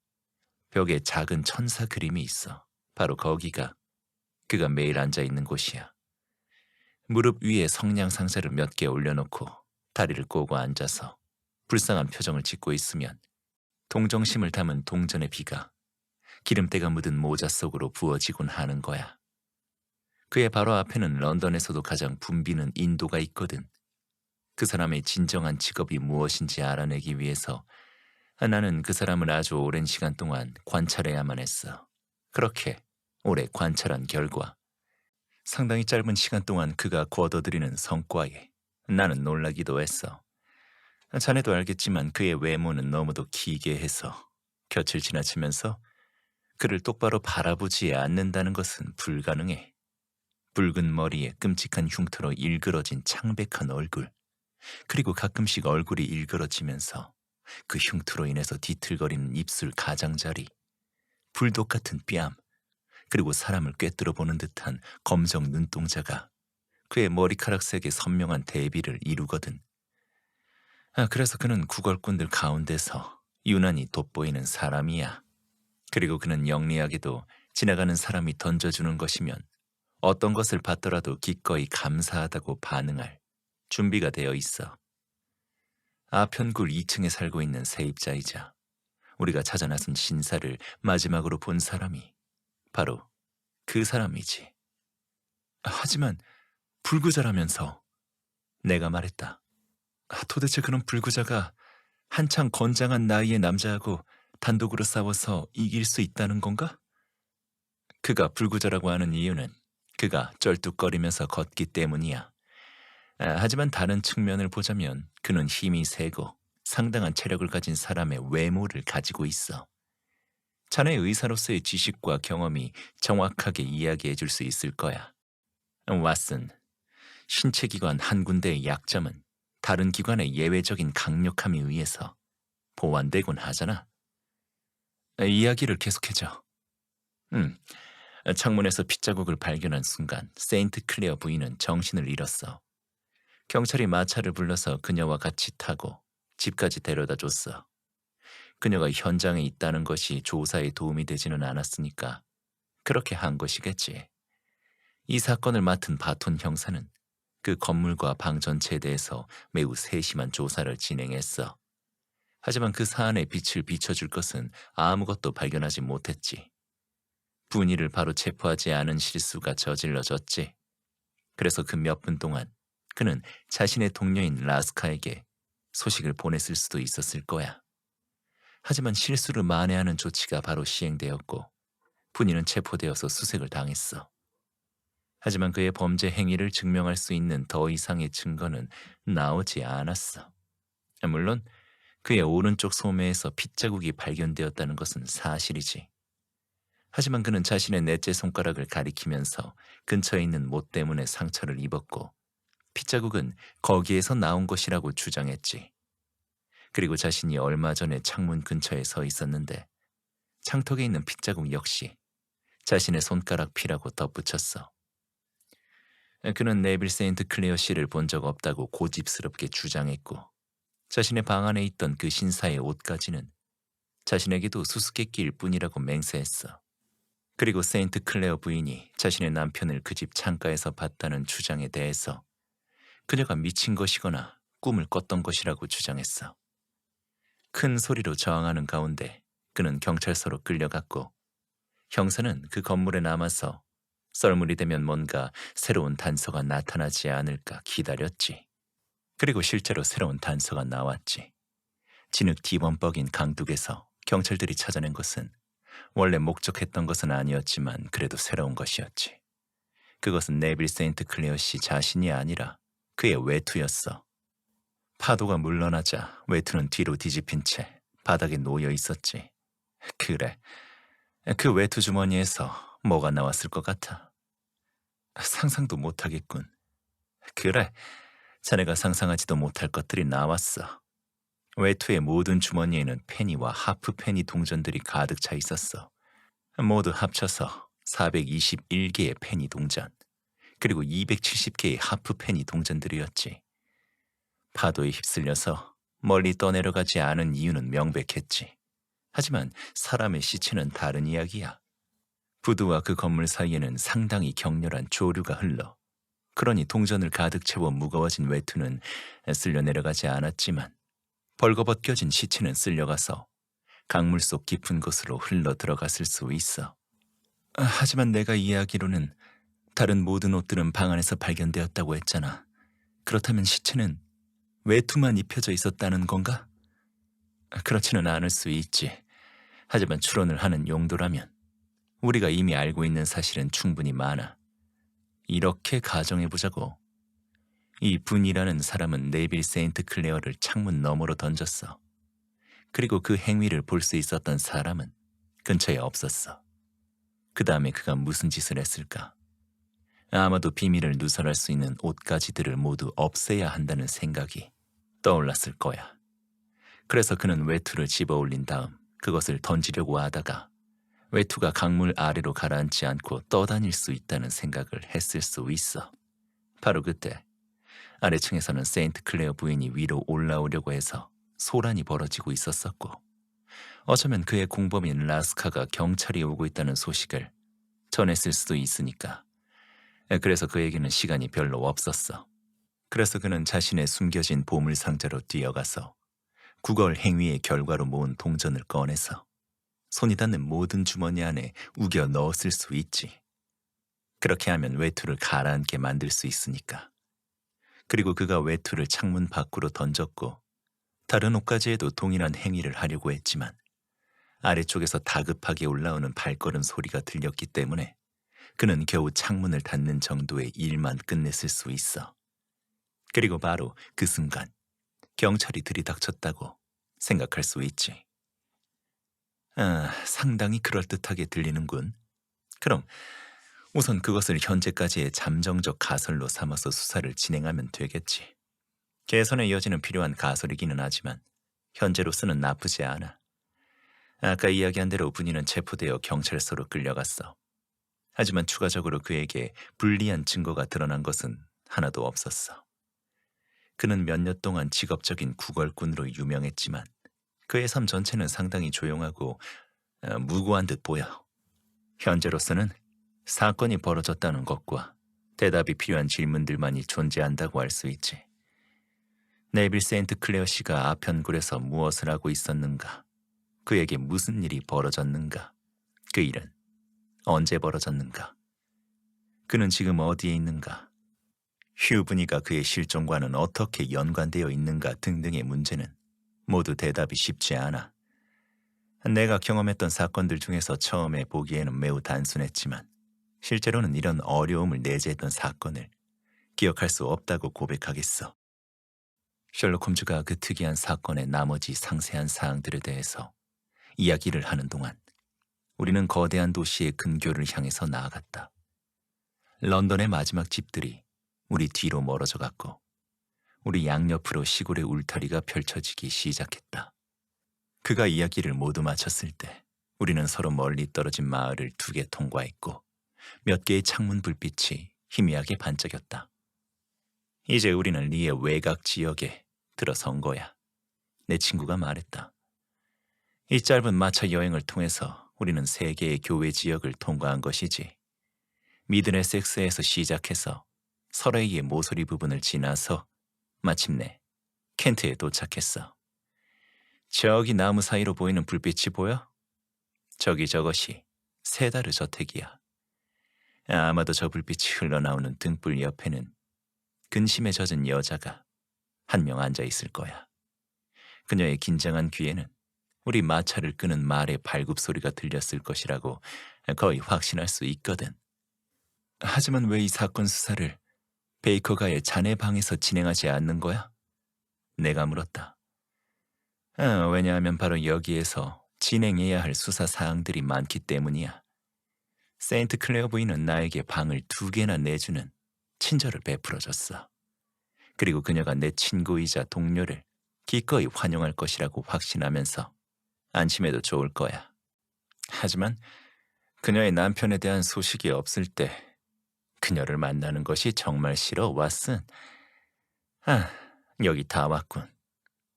벽에 작은 천사 그림이 있어. 바로 거기가 그가 매일 앉아있는 곳이야. 무릎 위에 성냥 상자를 몇 개 올려놓고 다리를 꼬고 앉아서 불쌍한 표정을 짓고 있으면 동정심을 담은 동전의 비가 기름때가 묻은 모자 속으로 부어지곤 하는 거야. 그의 바로 앞에는 런던에서도 가장 붐비는 인도가 있거든. 그 사람의 진정한 직업이 무엇인지 알아내기 위해서 나는 그 사람을 아주 오랜 시간 동안 관찰해야만 했어. 그렇게 오래 관찰한 결과 상당히 짧은 시간 동안 그가 거둬들이는 성과에 나는 놀라기도 했어. 자네도 알겠지만 그의 외모는 너무도 기괴해서 곁을 지나치면서 그를 똑바로 바라보지 않는다는 것은 불가능해. 붉은 머리에 끔찍한 흉터로 일그러진 창백한 얼굴, 그리고 가끔씩 얼굴이 일그러지면서 그 흉터로 인해서 뒤틀거리는 입술 가장자리, 불독 같은 뺨, 그리고 사람을 꿰뚫어 보는 듯한 검정 눈동자가 그의 머리카락색의 선명한 대비를 이루거든. 그래서 그는 구걸꾼들 가운데서 유난히 돋보이는 사람이야. 그리고 그는 영리하게도 지나가는 사람이 던져주는 것이면 어떤 것을 받더라도 기꺼이 감사하다고 반응할 준비가 되어 있어. 아편굴 2층에 살고 있는 세입자이자 우리가 찾아 나선 신사를 마지막으로 본 사람이 바로 그 사람이지. 하지만 불구자라면서 내가 말했다. 도대체 그런 불구자가 한창 건장한 나이의 남자하고 단독으로 싸워서 이길 수 있다는 건가? 그가 불구자라고 하는 이유는 그가 쩔뚝거리면서 걷기 때문이야. 하지만 다른 측면을 보자면 그는 힘이 세고 상당한 체력을 가진 사람의 외모를 가지고 있어. 자네의 의사로서의 지식과 경험이 정확하게 이야기해 줄 수 있을 거야. 왓슨, 신체 기관 한 군데의 약점은 다른 기관의 예외적인 강력함에 의해서 보완되곤 하잖아. 이야기를 계속해줘. 음, 창문에서 핏자국을 발견한 순간 세인트 클레어 부인은 정신을 잃었어. 경찰이 마차를 불러서 그녀와 같이 타고 집까지 데려다 줬어. 그녀가 현장에 있다는 것이 조사에 도움이 되지는 않았으니까 그렇게 한 것이겠지. 이 사건을 맡은 바톤 형사는 그 건물과 방 전체에 대해서 매우 세심한 조사를 진행했어. 하지만 그 사안에 빛을 비춰줄 것은 아무것도 발견하지 못했지. 분이를 바로 체포하지 않은 실수가 저질러졌지. 그래서 그 몇 분 동안 그는 자신의 동료인 라스카에게 소식을 보냈을 수도 있었을 거야. 하지만 실수를 만회하는 조치가 바로 시행되었고 분이는 체포되어서 수색을 당했어. 하지만 그의 범죄 행위를 증명할 수 있는 더 이상의 증거는 나오지 않았어. 물론 그의 오른쪽 소매에서 핏자국이 발견되었다는 것은 사실이지. 하지만 그는 자신의 넷째 손가락을 가리키면서 근처에 있는 못 때문에 상처를 입었고 핏자국은 거기에서 나온 것이라고 주장했지. 그리고 자신이 얼마 전에 창문 근처에 서 있었는데 창턱에 있는 핏자국 역시 자신의 손가락 피라고 덧붙였어. 그는 네빌 세인트 클레어 씨를 본 적 없다고 고집스럽게 주장했고 자신의 방 안에 있던 그 신사의 옷까지는 자신에게도 수수께끼일 뿐이라고 맹세했어. 그리고 세인트 클레어 부인이 자신의 남편을 그 집 창가에서 봤다는 주장에 대해서 그녀가 미친 것이거나 꿈을 꿨던 것이라고 주장했어. 큰 소리로 저항하는 가운데 그는 경찰서로 끌려갔고 형사는 그 건물에 남아서 썰물이 되면 뭔가 새로운 단서가 나타나지 않을까 기다렸지. 그리고 실제로 새로운 단서가 나왔지. 진흙 뒤범벅인 강둑에서 경찰들이 찾아낸 것은 원래 목적했던 것은 아니었지만 그래도 새로운 것이었지. 그것은 네빌 세인트 클레어 씨 자신이 아니라 그의 외투였어. 파도가 물러나자 외투는 뒤로 뒤집힌 채 바닥에 놓여 있었지. 그래, 그 외투 주머니에서 뭐가 나왔을 것 같아. 상상도 못하겠군. 그래, 자네가 상상하지도 못할 것들이 나왔어. 외투의 모든 주머니에는 페니와 하프 페니 동전들이 가득 차 있었어. 모두 합쳐서 421개의 페니 동전, 그리고 270개의 하프 페니 동전들이었지. 파도에 휩쓸려서 멀리 떠내려가지 않은 이유는 명백했지. 하지만 사람의 시체는 다른 이야기야. 부두와 그 건물 사이에는 상당히 격렬한 조류가 흘러 그러니 동전을 가득 채워 무거워진 외투는 쓸려 내려가지 않았지만 벌거벗겨진 시체는 쓸려가서 강물 속 깊은 곳으로 흘러 들어갔을 수 있어. 하지만 내가 이해하기로는 다른 모든 옷들은 방 안에서 발견되었다고 했잖아. 그렇다면 시체는 외투만 입혀져 있었다는 건가? 그렇지는 않을 수 있지. 하지만 추론을 하는 용도라면 우리가 이미 알고 있는 사실은 충분히 많아. 이렇게 가정해보자고. 이 분이라는 사람은 네빌 세인트 클레어를 창문 너머로 던졌어. 그리고 그 행위를 볼 수 있었던 사람은 근처에 없었어. 그 다음에 그가 무슨 짓을 했을까? 아마도 비밀을 누설할 수 있는 옷가지들을 모두 없애야 한다는 생각이 떠올랐을 거야. 그래서 그는 외투를 집어 올린 다음 그것을 던지려고 하다가 외투가 강물 아래로 가라앉지 않고 떠다닐 수 있다는 생각을 했을 수 있어. 바로 그때 아래층에서는 세인트 클레어 부인이 위로 올라오려고 해서 소란이 벌어지고 있었었고 어쩌면 그의 공범인 라스카가 경찰이 오고 있다는 소식을 전했을 수도 있으니까. 그래서 그에게는 시간이 별로 없었어. 그래서 그는 자신의 숨겨진 보물상자로 뛰어가서 구걸 행위의 결과로 모은 동전을 꺼내서 손이 닿는 모든 주머니 안에 우겨 넣었을 수 있지. 그렇게 하면 외투를 가라앉게 만들 수 있으니까. 그리고 그가 외투를 창문 밖으로 던졌고 다른 옷가지에도 동일한 행위를 하려고 했지만 아래쪽에서 다급하게 올라오는 발걸음 소리가 들렸기 때문에 그는 겨우 창문을 닫는 정도의 일만 끝냈을 수 있어. 그리고 바로 그 순간 경찰이 들이닥쳤다고 생각할 수 있지. 상당히 그럴듯하게 들리는군. 그럼 우선 그것을 현재까지의 잠정적 가설로 삼아서 수사를 진행하면 되겠지. 개선의 여지는 필요한 가설이기는 하지만 현재로서는 나쁘지 않아. 아까 이야기한 대로 분이는 체포되어 경찰서로 끌려갔어. 하지만 추가적으로 그에게 불리한 증거가 드러난 것은 하나도 없었어. 그는 몇 년 동안 직업적인 구걸꾼으로 유명했지만 그의 삶 전체는 상당히 조용하고 무고한 듯 보여. 현재로서는 사건이 벌어졌다는 것과 대답이 필요한 질문들만이 존재한다고 할 수 있지. 네빌 세인트 클레어 씨가 아편굴에서 무엇을 하고 있었는가? 그에게 무슨 일이 벌어졌는가? 그 일은 언제 벌어졌는가? 그는 지금 어디에 있는가? 휴분이가 그의 실종과는 어떻게 연관되어 있는가 등등의 문제는 모두 대답이 쉽지 않아. 내가 경험했던 사건들 중에서 처음에 보기에는 매우 단순했지만 실제로는 이런 어려움을 내재했던 사건을 기억할 수 없다고 고백하겠어. 셜록 홈즈가 그 특이한 사건의 나머지 상세한 사항들에 대해서 이야기를 하는 동안 우리는 거대한 도시의 근교를 향해서 나아갔다. 런던의 마지막 집들이 우리 뒤로 멀어져 갔고 우리 양옆으로 시골의 울타리가 펼쳐지기 시작했다. 그가 이야기를 모두 마쳤을 때 우리는 서로 멀리 떨어진 마을을 2개 통과했고 몇 개의 창문 불빛이 희미하게 반짝였다. 이제 우리는 리의 외곽 지역에 들어선 거야. 내 친구가 말했다. 이 짧은 마차 여행을 통해서 우리는 3개의 교외 지역을 통과한 것이지. 미드레섹스에서 시작해서 서레이의 모서리 부분을 지나서 마침내 켄트에 도착했어. 저기 나무 사이로 보이는 불빛이 보여? 저것이 세다르 저택이야. 아마도 저 불빛이 흘러나오는 등불 옆에는 근심에 젖은 여자가 한 명 앉아 있을 거야. 그녀의 긴장한 귀에는 우리 마차를 끄는 말의 발굽 소리가 들렸을 것이라고 거의 확신할 수 있거든. 하지만 왜 이 사건 수사를 베이커가의 자네 방에서 진행하지 않는 거야? 내가 물었다. 왜냐하면 바로 여기에서 진행해야 할 수사 사항들이 많기 때문이야. 세인트 클레어 부인은 나에게 방을 2개나 내주는 친절을 베풀어줬어. 그리고 그녀가 내 친구이자 동료를 기꺼이 환영할 것이라고 확신하면서 안심해도 좋을 거야. 하지만 그녀의 남편에 대한 소식이 없을 때 그녀를 만나는 것이 정말 싫어, 왓슨. 여기 다 왔군.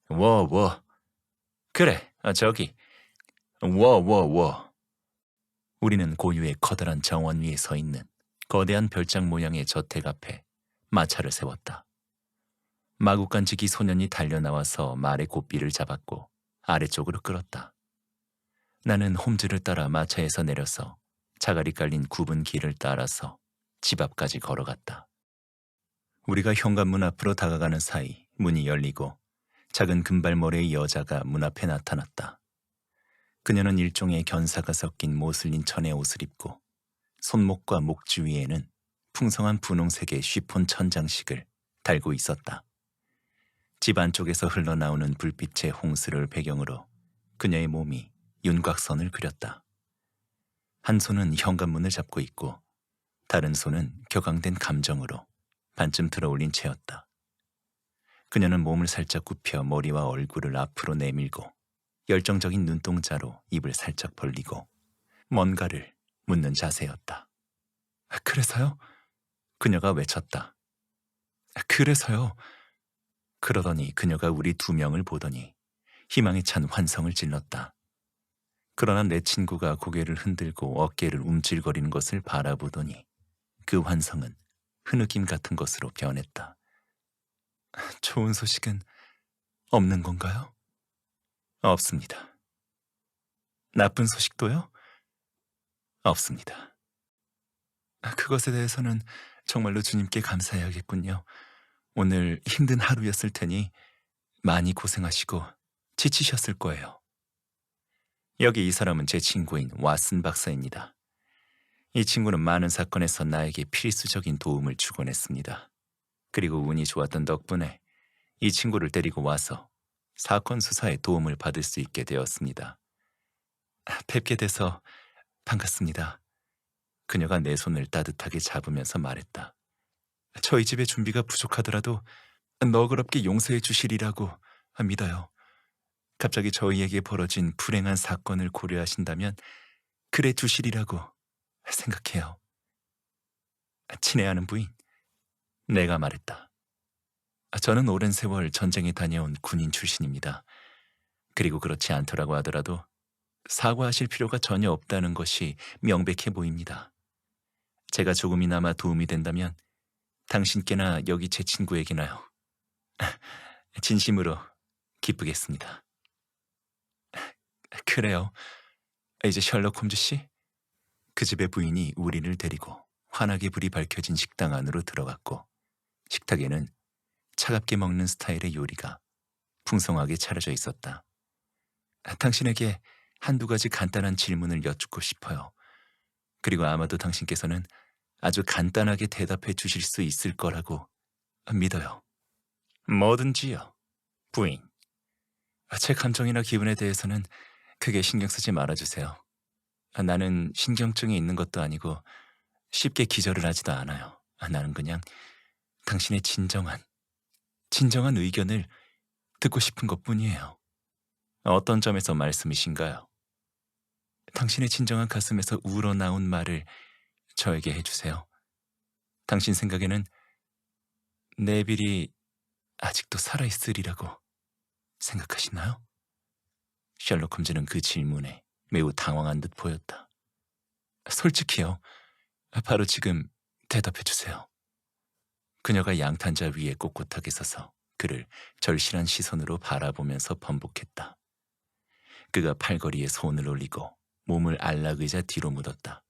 워. 그래, 저기. 워. 우리는 고유의 커다란 정원 위에 서 있는 거대한 별장 모양의 저택 앞에 마차를 세웠다. 마구간지기 소년이 달려나와서 말의 고삐를 잡았고 아래쪽으로 끌었다. 나는 홈즈를 따라 마차에서 내려서 자갈이 깔린 굽은 길을 따라서 집 앞까지 걸어갔다. 우리가 현관문 앞으로 다가가는 사이 문이 열리고 작은 금발머리의 여자가 문 앞에 나타났다. 그녀는 일종의 견사가 섞인 모슬린 천의 옷을 입고 손목과 목 주위에는 풍성한 분홍색의 쉬폰 천장식을 달고 있었다. 집 안쪽에서 흘러나오는 불빛의 홍수를 배경으로 그녀의 몸이 윤곽선을 그렸다. 한 손은 현관문을 잡고 있고 다른 손은 격앙된 감정으로 반쯤 들어올린 채였다. 그녀는 몸을 살짝 굽혀 머리와 얼굴을 앞으로 내밀고 열정적인 눈동자로 입을 살짝 벌리고 뭔가를 묻는 자세였다. 그래서요? 그녀가 외쳤다. 그래서요? 그러더니 그녀가 우리 2명을 보더니 희망에 찬 환성을 질렀다. 그러나 내 친구가 고개를 흔들고 어깨를 움찔거리는 것을 바라보더니 그 환성은 흐느낌 같은 것으로 변했다. 좋은 소식은 없는 건가요? 없습니다. 나쁜 소식도요? 없습니다. 그것에 대해서는 정말로 주님께 감사해야겠군요. 오늘 힘든 하루였을 테니 많이 고생하시고 지치셨을 거예요. 여기 이 사람은 제 친구인 왓슨 박사입니다. 이 친구는 많은 사건에서 나에게 필수적인 도움을 주곤 했습니다. 그리고 운이 좋았던 덕분에 이 친구를 데리고 와서 사건 수사에 도움을 받을 수 있게 되었습니다. 뵙게 돼서 반갑습니다. 그녀가 내 손을 따뜻하게 잡으면서 말했다. 저희 집의 준비가 부족하더라도 너그럽게 용서해 주시리라고 믿어요. 갑자기 저희에게 벌어진 불행한 사건을 고려하신다면 그래 두시리라고 생각해요. 친애하는 부인, 내가 말했다. 저는 오랜 세월 전쟁에 다녀온 군인 출신입니다. 그리고 그렇지 않더라고 하더라도 사과하실 필요가 전혀 없다는 것이 명백해 보입니다. 제가 조금이나마 도움이 된다면 당신께나 여기 제 친구에게나요. 진심으로 기쁘겠습니다. 그래요. 이제 셜록 홈즈 씨? 그 집의 부인이 우리를 데리고 환하게 불이 밝혀진 식당 안으로 들어갔고 식탁에는 차갑게 먹는 스타일의 요리가 풍성하게 차려져 있었다. 당신에게 한두 가지 간단한 질문을 여쭙고 싶어요. 그리고 아마도 당신께서는 아주 간단하게 대답해 주실 수 있을 거라고 믿어요. 뭐든지요, 부인. 제 감정이나 기분에 대해서는 크게 신경 쓰지 말아주세요. 나는 신경증이 있는 것도 아니고 쉽게 기절을 하지도 않아요. 나는 그냥 당신의 진정한 의견을 듣고 싶은 것뿐이에요. 어떤 점에서 말씀이신가요? 당신의 진정한 가슴에서 우러나온 말을 저에게 해주세요. 당신 생각에는 네빌이 아직도 살아있으리라고 생각하시나요? 셜록 홈즈는 그 질문에 매우 당황한 듯 보였다. 솔직히요. 바로 지금 대답해주세요. 그녀가 양탄자 위에 꼿꼿하게 서서 그를 절실한 시선으로 바라보면서 번복했다. 그가 팔걸이에 손을 올리고 몸을 안락의자 뒤로 묻었다.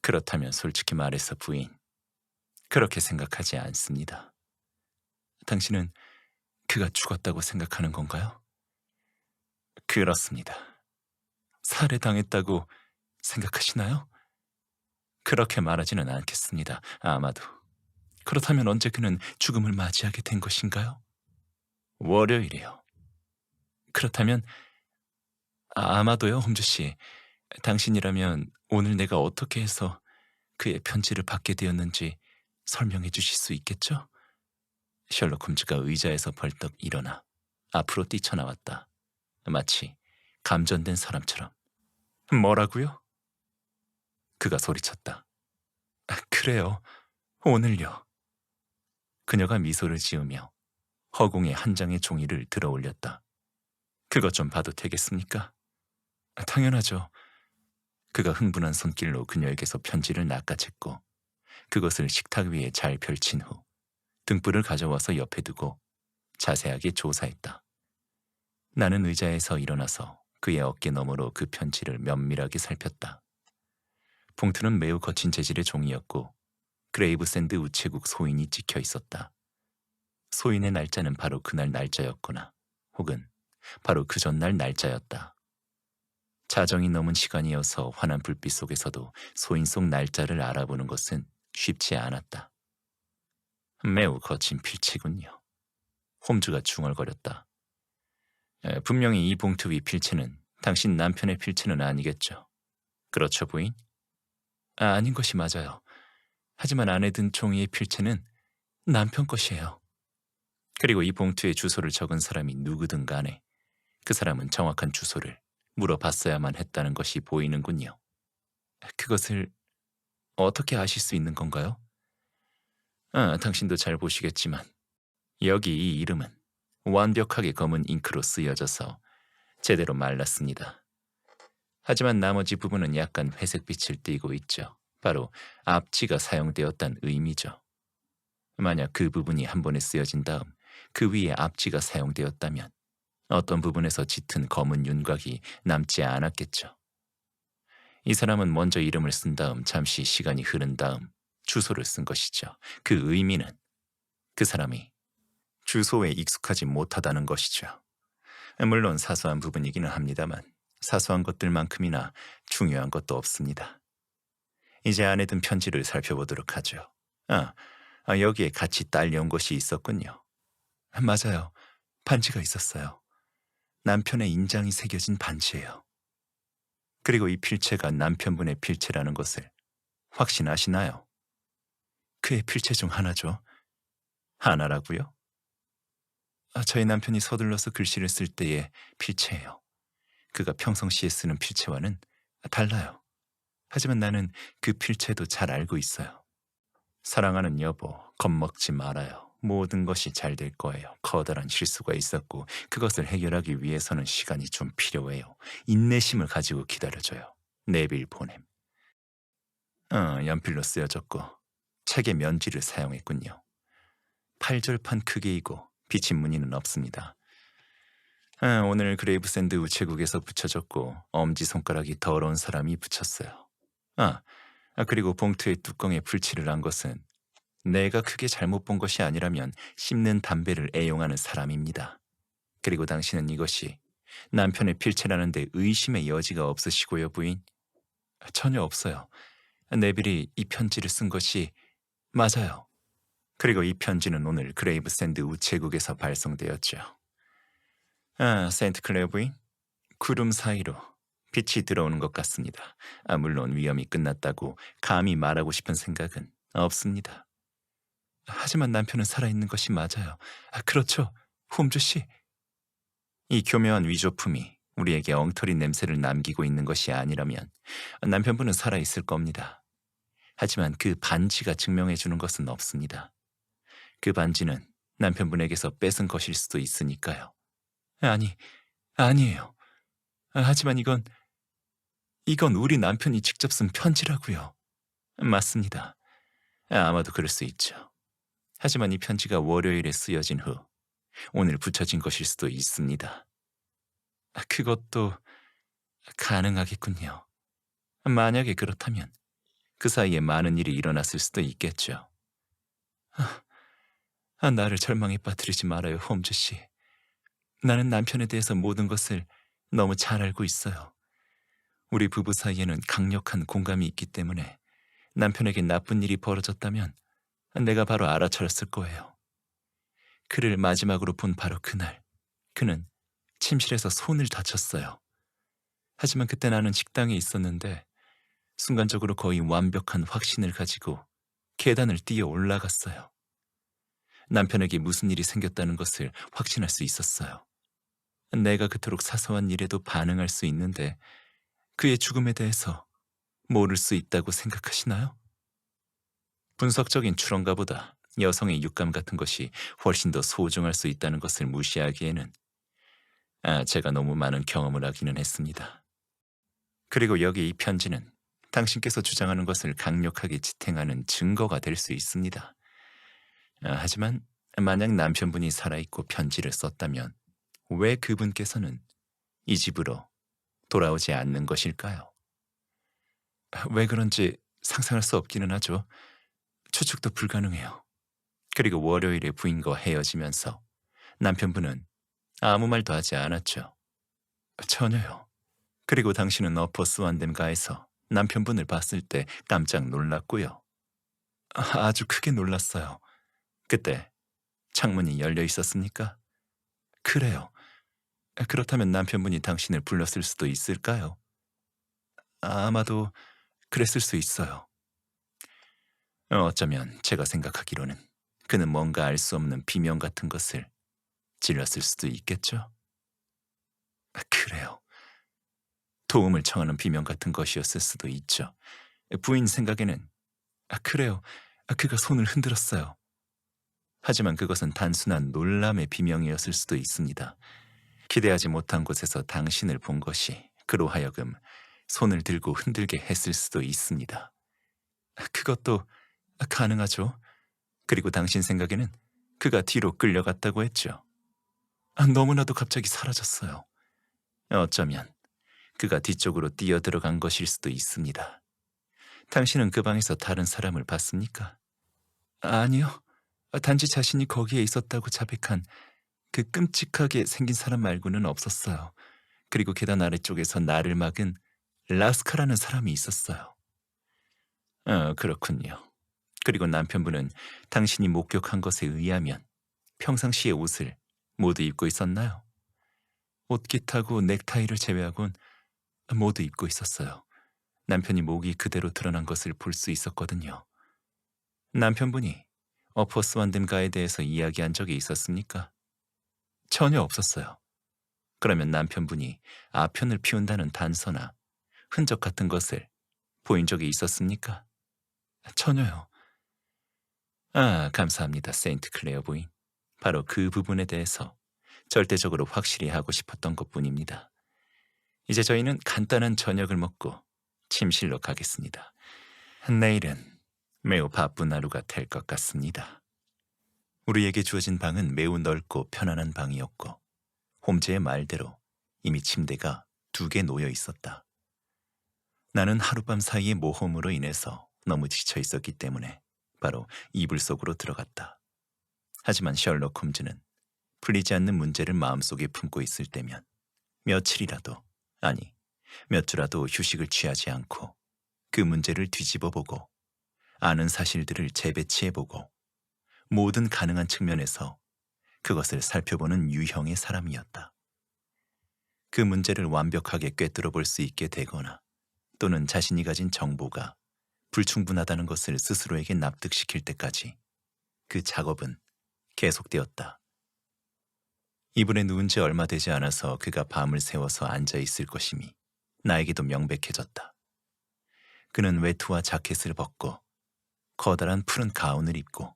그렇다면 솔직히 말해서 부인, 그렇게 생각하지 않습니다. 당신은 그가 죽었다고 생각하는 건가요? 그렇습니다. 살해당했다고 생각하시나요? 그렇게 말하지는 않겠습니다. 아마도. 그렇다면 언제 그는 죽음을 맞이하게 된 것인가요? 월요일이요. 그렇다면 아마도요, 홈즈 씨. 당신이라면 오늘 내가 어떻게 해서 그의 편지를 받게 되었는지 설명해 주실 수 있겠죠? 셜록 홈즈가 의자에서 벌떡 일어나 앞으로 뛰쳐나왔다. 마치 감전된 사람처럼. 뭐라고요? 그가 소리쳤다. 그래요. 오늘요. 그녀가 미소를 지으며 허공에 한 장의 종이를 들어 올렸다. 그것 좀 봐도 되겠습니까? 당연하죠. 그가 흥분한 손길로 그녀에게서 편지를 낚아챘고 그것을 식탁 위에 잘 펼친 후 등불을 가져와서 옆에 두고 자세하게 조사했다. 나는 의자에서 일어나서 그의 어깨 너머로 그 편지를 면밀하게 살폈다. 봉투는 매우 거친 재질의 종이였고 그레이브샌드 우체국 소인이 찍혀 있었다. 소인의 날짜는 바로 그날 날짜였거나 혹은 바로 그 전날 날짜였다. 자정이 넘은 시간이어서 환한 불빛 속에서도 소인 속 날짜를 알아보는 것은 쉽지 않았다. 매우 거친 필체군요. 홈즈가 중얼거렸다. 분명히 이 봉투 위 필체는 당신 남편의 필체는 아니겠죠? 그렇죠, 부인? 아닌 것이 맞아요. 하지만 안에 든 종이의 필체는 남편 것이에요. 그리고 이 봉투에 주소를 적은 사람이 누구든 간에 그 사람은 정확한 주소를 물어봤어야만 했다는 것이 보이는군요. 그것을 어떻게 아실 수 있는 건가요? 당신도 잘 보시겠지만 여기 이 이름은 완벽하게 검은 잉크로 쓰여져서 제대로 말랐습니다. 하지만 나머지 부분은 약간 회색빛을 띠고 있죠. 바로 앞지가 사용되었다는 의미죠. 만약 그 부분이 한 번에 쓰여진 다음 그 위에 앞지가 사용되었다면 어떤 부분에서 짙은 검은 윤곽이 남지 않았겠죠. 이 사람은 먼저 이름을 쓴 다음 잠시 시간이 흐른 다음 주소를 쓴 것이죠. 그 의미는 그 사람이 주소에 익숙하지 못하다는 것이죠. 물론 사소한 부분이기는 합니다만 사소한 것들만큼이나 중요한 것도 없습니다. 이제 안에 든 편지를 살펴보도록 하죠. 여기에 같이 딸려온 것이 있었군요. 맞아요. 반지가 있었어요. 남편의 인장이 새겨진 반지예요. 그리고 이 필체가 남편분의 필체라는 것을 확신하시나요? 그의 필체 중 하나죠. 하나라고요? 저희 남편이 서둘러서 글씨를 쓸 때의 필체예요. 그가 평상시에 쓰는 필체와는 달라요. 하지만 나는 그 필체도 잘 알고 있어요. 사랑하는 여보, 겁먹지 말아요. 모든 것이 잘 될 거예요. 커다란 실수가 있었고 그것을 해결하기 위해서는 시간이 좀 필요해요. 인내심을 가지고 기다려줘요. 내빌 보냄. 연필로 쓰여졌고 책의 면지를 사용했군요. 8절판 크기이고 비친 무늬는 없습니다. 오늘 그레이브샌드 우체국에서 붙여졌고 엄지손가락이 더러운 사람이 붙였어요. 아, 그리고 봉투의 뚜껑에 불칠을 한 것은 내가 크게 잘못 본 것이 아니라면 씹는 담배를 애용하는 사람입니다. 그리고 당신은 이것이 남편의 필체라는데 의심의 여지가 없으시고요, 부인? 전혀 없어요. 네빌이 이 편지를 쓴 것이 맞아요. 그리고 이 편지는 오늘 그레이브샌드 우체국에서 발송되었죠. 세인트 클레어 부인? 구름 사이로 빛이 들어오는 것 같습니다. 물론 위험이 끝났다고 감히 말하고 싶은 생각은 없습니다. 하지만 남편은 살아있는 것이 맞아요. 그렇죠, 홈즈 씨. 이 교묘한 위조품이 우리에게 엉터리 냄새를 남기고 있는 것이 아니라면 남편분은 살아있을 겁니다. 하지만 그 반지가 증명해주는 것은 없습니다. 그 반지는 남편분에게서 뺏은 것일 수도 있으니까요. 아니에요. 하지만 이건 우리 남편이 직접 쓴 편지라고요. 맞습니다. 아마도 그럴 수 있죠. 하지만 이 편지가 월요일에 쓰여진 후 오늘 붙여진 것일 수도 있습니다. 그것도 가능하겠군요. 만약에 그렇다면 그 사이에 많은 일이 일어났을 수도 있겠죠. 나를 절망에 빠뜨리지 말아요, 홈즈 씨. 나는 남편에 대해서 모든 것을 너무 잘 알고 있어요. 우리 부부 사이에는 강력한 공감이 있기 때문에 남편에게 나쁜 일이 벌어졌다면 내가 바로 알아차렸을 거예요. 그를 마지막으로 본 바로 그날, 그는 침실에서 손을 다쳤어요. 하지만 그때 나는 식당에 있었는데 순간적으로 거의 완벽한 확신을 가지고 계단을 뛰어 올라갔어요. 남편에게 무슨 일이 생겼다는 것을 확신할 수 있었어요. 내가 그토록 사소한 일에도 반응할 수 있는데 그의 죽음에 대해서 모를 수 있다고 생각하시나요? 분석적인 추론가보다 여성의 육감 같은 것이 훨씬 더 소중할 수 있다는 것을 무시하기에는 제가 너무 많은 경험을 하기는 했습니다. 그리고 여기 이 편지는 당신께서 주장하는 것을 강력하게 지탱하는 증거가 될 수 있습니다. 하지만 만약 남편분이 살아있고 편지를 썼다면 왜 그분께서는 이 집으로 돌아오지 않는 것일까요? 왜 그런지 상상할 수 없기는 하죠. 추측도 불가능해요. 그리고 월요일에 부인과 헤어지면서 남편분은 아무 말도 하지 않았죠. 전혀요. 그리고 당신은 어퍼 스완댐가에서 남편분을 봤을 때 깜짝 놀랐고요. 아주 크게 놀랐어요. 그때 창문이 열려 있었습니까? 그래요. 그렇다면 남편분이 당신을 불렀을 수도 있을까요? 아마도 그랬을 수 있어요. 어쩌면 제가 생각하기로는 그는 뭔가 알 수 없는 비명 같은 것을 질렀을 수도 있겠죠? 그래요. 도움을 청하는 비명 같은 것이었을 수도 있죠. 부인 생각에는 그래요. 그가 손을 흔들었어요. 하지만 그것은 단순한 놀람의 비명이었을 수도 있습니다. 기대하지 못한 곳에서 당신을 본 것이 그로 하여금 손을 들고 흔들게 했을 수도 있습니다. 그것도 가능하죠. 그리고 당신 생각에는 그가 뒤로 끌려갔다고 했죠. 너무나도 갑자기 사라졌어요. 어쩌면 그가 뒤쪽으로 뛰어들어간 것일 수도 있습니다. 당신은 그 방에서 다른 사람을 봤습니까? 아니요. 단지 자신이 거기에 있었다고 자백한 그 끔찍하게 생긴 사람 말고는 없었어요. 그리고 계단 아래쪽에서 나를 막은 라스카라는 사람이 있었어요. 그렇군요. 그리고 남편분은 당신이 목격한 것에 의하면 평상시의 옷을 모두 입고 있었나요? 옷깃하고 넥타이를 제외하곤 모두 입고 있었어요. 남편이 목이 그대로 드러난 것을 볼 수 있었거든요. 남편분이 어퍼스완든가에 대해서 이야기한 적이 있었습니까? 전혀 없었어요. 그러면 남편분이 아편을 피운다는 단서나 흔적 같은 것을 보인 적이 있었습니까? 전혀요. 아, 감사합니다, 세인트 클레어 부인. 바로 그 부분에 대해서 절대적으로 확실히 하고 싶었던 것뿐입니다. 이제 저희는 간단한 저녁을 먹고 침실로 가겠습니다. 내일은 매우 바쁜 하루가 될 것 같습니다. 우리에게 주어진 방은 매우 넓고 편안한 방이었고 홈즈의 말대로 이미 침대가 2개 놓여 있었다. 나는 하룻밤 사이의 모험으로 인해서 너무 지쳐 있었기 때문에 바로 이불 속으로 들어갔다. 하지만 셜록 홈즈는 풀리지 않는 문제를 마음속에 품고 있을 때면 며칠이라도, 아니 몇 주라도 휴식을 취하지 않고 그 문제를 뒤집어보고 아는 사실들을 재배치해보고 모든 가능한 측면에서 그것을 살펴보는 유형의 사람이었다. 그 문제를 완벽하게 꿰뚫어 볼 수 있게 되거나 또는 자신이 가진 정보가 불충분하다는 것을 스스로에게 납득시킬 때까지 그 작업은 계속되었다. 이불에 누운 지 얼마 되지 않아서 그가 밤을 새워서 앉아 있을 것임이 나에게도 명백해졌다. 그는 외투와 자켓을 벗고 커다란 푸른 가운을 입고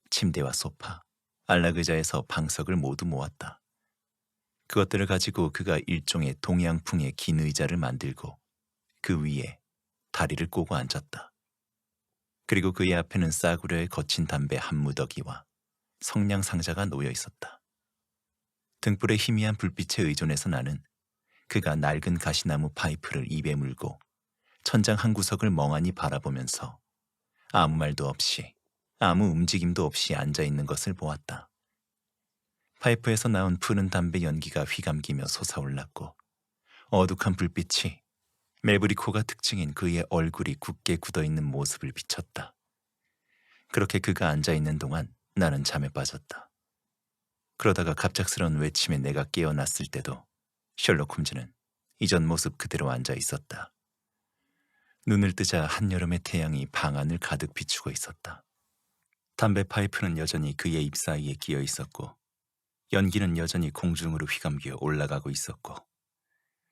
침대와 소파, 안락의자에서 방석을 모두 모았다. 그것들을 가지고 그가 일종의 동양풍의 긴 의자를 만들고 그 위에 다리를 꼬고 앉았다. 그리고 그의 앞에는 싸구려의 거친 담배 한 무더기와 성냥 상자가 놓여 있었다. 등불의 희미한 불빛에 의존해서 나는 그가 낡은 가시나무 파이프를 입에 물고 천장 한 구석을 멍하니 바라보면서 아무 말도 없이 아무 움직임도 없이 앉아있는 것을 보았다. 파이프에서 나온 푸른 담배 연기가 휘감기며 솟아올랐고 어둑한 불빛이 매브리코가 특징인 그의 얼굴이 굳게 굳어있는 모습을 비쳤다. 그렇게 그가 앉아있는 동안 나는 잠에 빠졌다. 그러다가 갑작스러운 외침에 내가 깨어났을 때도 셜록 홈즈는 이전 모습 그대로 앉아 있었다. 눈을 뜨자 한여름의 태양이 방 안을 가득 비추고 있었다. 담배 파이프는 여전히 그의 입 사이에 끼어 있었고 연기는 여전히 공중으로 휘감겨 올라가고 있었고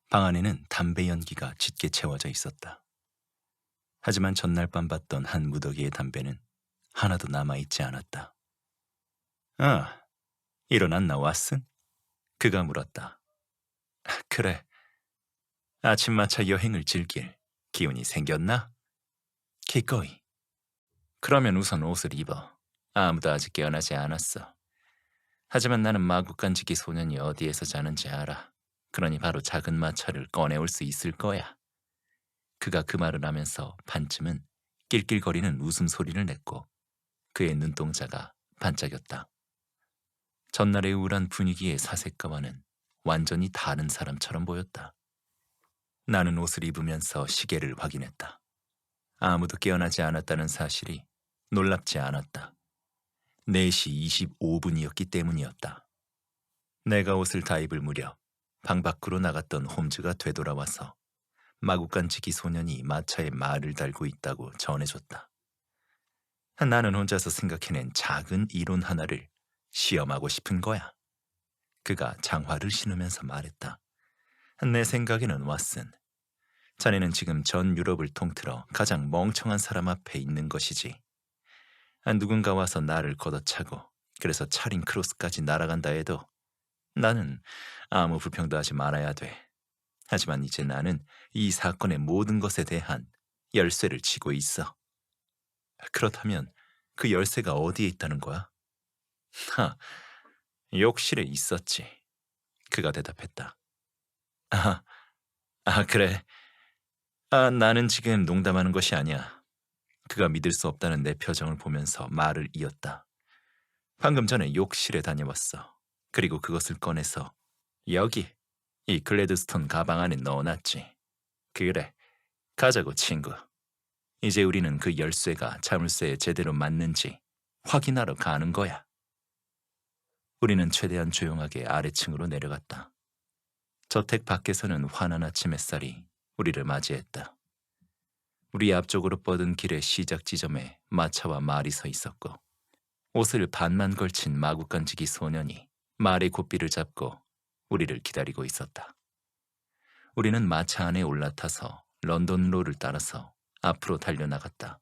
방 안에는 담배 연기가 짙게 채워져 있었다. 하지만 전날 밤 봤던 한 무더기의 담배는 하나도 남아있지 않았다. 아, 일어났나 왓슨? 그가 물었다. 그래, 아침마차 여행을 즐길 기운이 생겼나? 기꺼이. 그러면 우선 옷을 입어. 아무도 아직 깨어나지 않았어. 하지만 나는 마구간지기 소년이 어디에서 자는지 알아. 그러니 바로 작은 마차를 꺼내올 수 있을 거야. 그가 그 말을 하면서 반쯤은 낄낄거리는 웃음소리를 냈고 그의 눈동자가 반짝였다. 전날의 우울한 분위기의 사색가와는 완전히 다른 사람처럼 보였다. 나는 옷을 입으면서 시계를 확인했다. 아무도 깨어나지 않았다는 사실이 놀랍지 않았다. 4시 25분이었기 때문이었다. 내가 옷을 다 입을 무렵 방 밖으로 나갔던 홈즈가 되돌아와서 마구간지기 소년이 마차에 말을 달고 있다고 전해줬다. 나는 혼자서 생각해낸 작은 이론 하나를 시험하고 싶은 거야. 그가 장화를 신으면서 말했다. 내 생각에는 왓슨, 자네는 지금 전 유럽을 통틀어 가장 멍청한 사람 앞에 있는 것이지. 누군가 와서 나를 걷어차고 그래서 차린 크로스까지 날아간다 해도 나는 아무 불평도 하지 말아야 돼. 하지만 이제 나는 이 사건의 모든 것에 대한 열쇠를 쥐고 있어. 그렇다면 그 열쇠가 어디에 있다는 거야? 욕실에 있었지. 그가 대답했다. 그래. 나는 지금 농담하는 것이 아니야. 그가 믿을 수 없다는 내 표정을 보면서 말을 이었다. 방금 전에 욕실에 다녀왔어. 그리고 그것을 꺼내서 여기, 이 글래드스톤 가방 안에 넣어놨지. 그래, 가자고 친구. 이제 우리는 그 열쇠가 자물쇠에 제대로 맞는지 확인하러 가는 거야. 우리는 최대한 조용하게 아래층으로 내려갔다. 저택 밖에서는 환한 아침 햇살이 우리를 맞이했다. 우리 앞쪽으로 뻗은 길의 시작 지점에 마차와 말이 서 있었고 옷을 반만 걸친 마구간지기 소년이 말의 고삐를 잡고 우리를 기다리고 있었다. 우리는 마차 안에 올라타서 런던로를 따라서 앞으로 달려나갔다.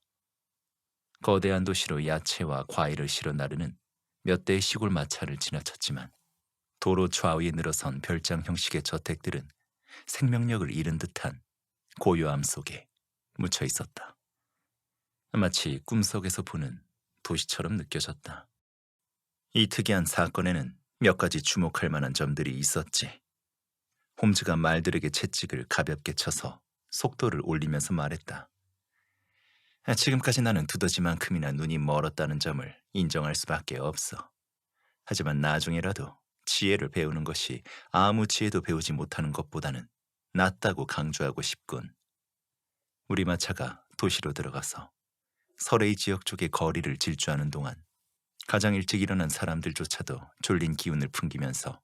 거대한 도시로 야채와 과일을 실어 나르는 몇 대의 시골 마차를 지나쳤지만 도로 좌우에 늘어선 별장 형식의 저택들은 생명력을 잃은 듯한 고요함 속에 묻혀 있었다. 마치 꿈속에서 보는 도시처럼 느껴졌다. 이 특이한 사건에는 몇 가지 주목할 만한 점들이 있었지. 홈즈가 말들에게 채찍을 가볍게 쳐서 속도를 올리면서 말했다. 지금까지 나는 두더지만큼이나 눈이 멀었다는 점을 인정할 수밖에 없어. 하지만 나중에라도 지혜를 배우는 것이 아무 지혜도 배우지 못하는 것보다는 낫다고 강조하고 싶군. 우리 마차가 도시로 들어가서 서레이 지역 쪽의 거리를 질주하는 동안 가장 일찍 일어난 사람들조차도 졸린 기운을 풍기면서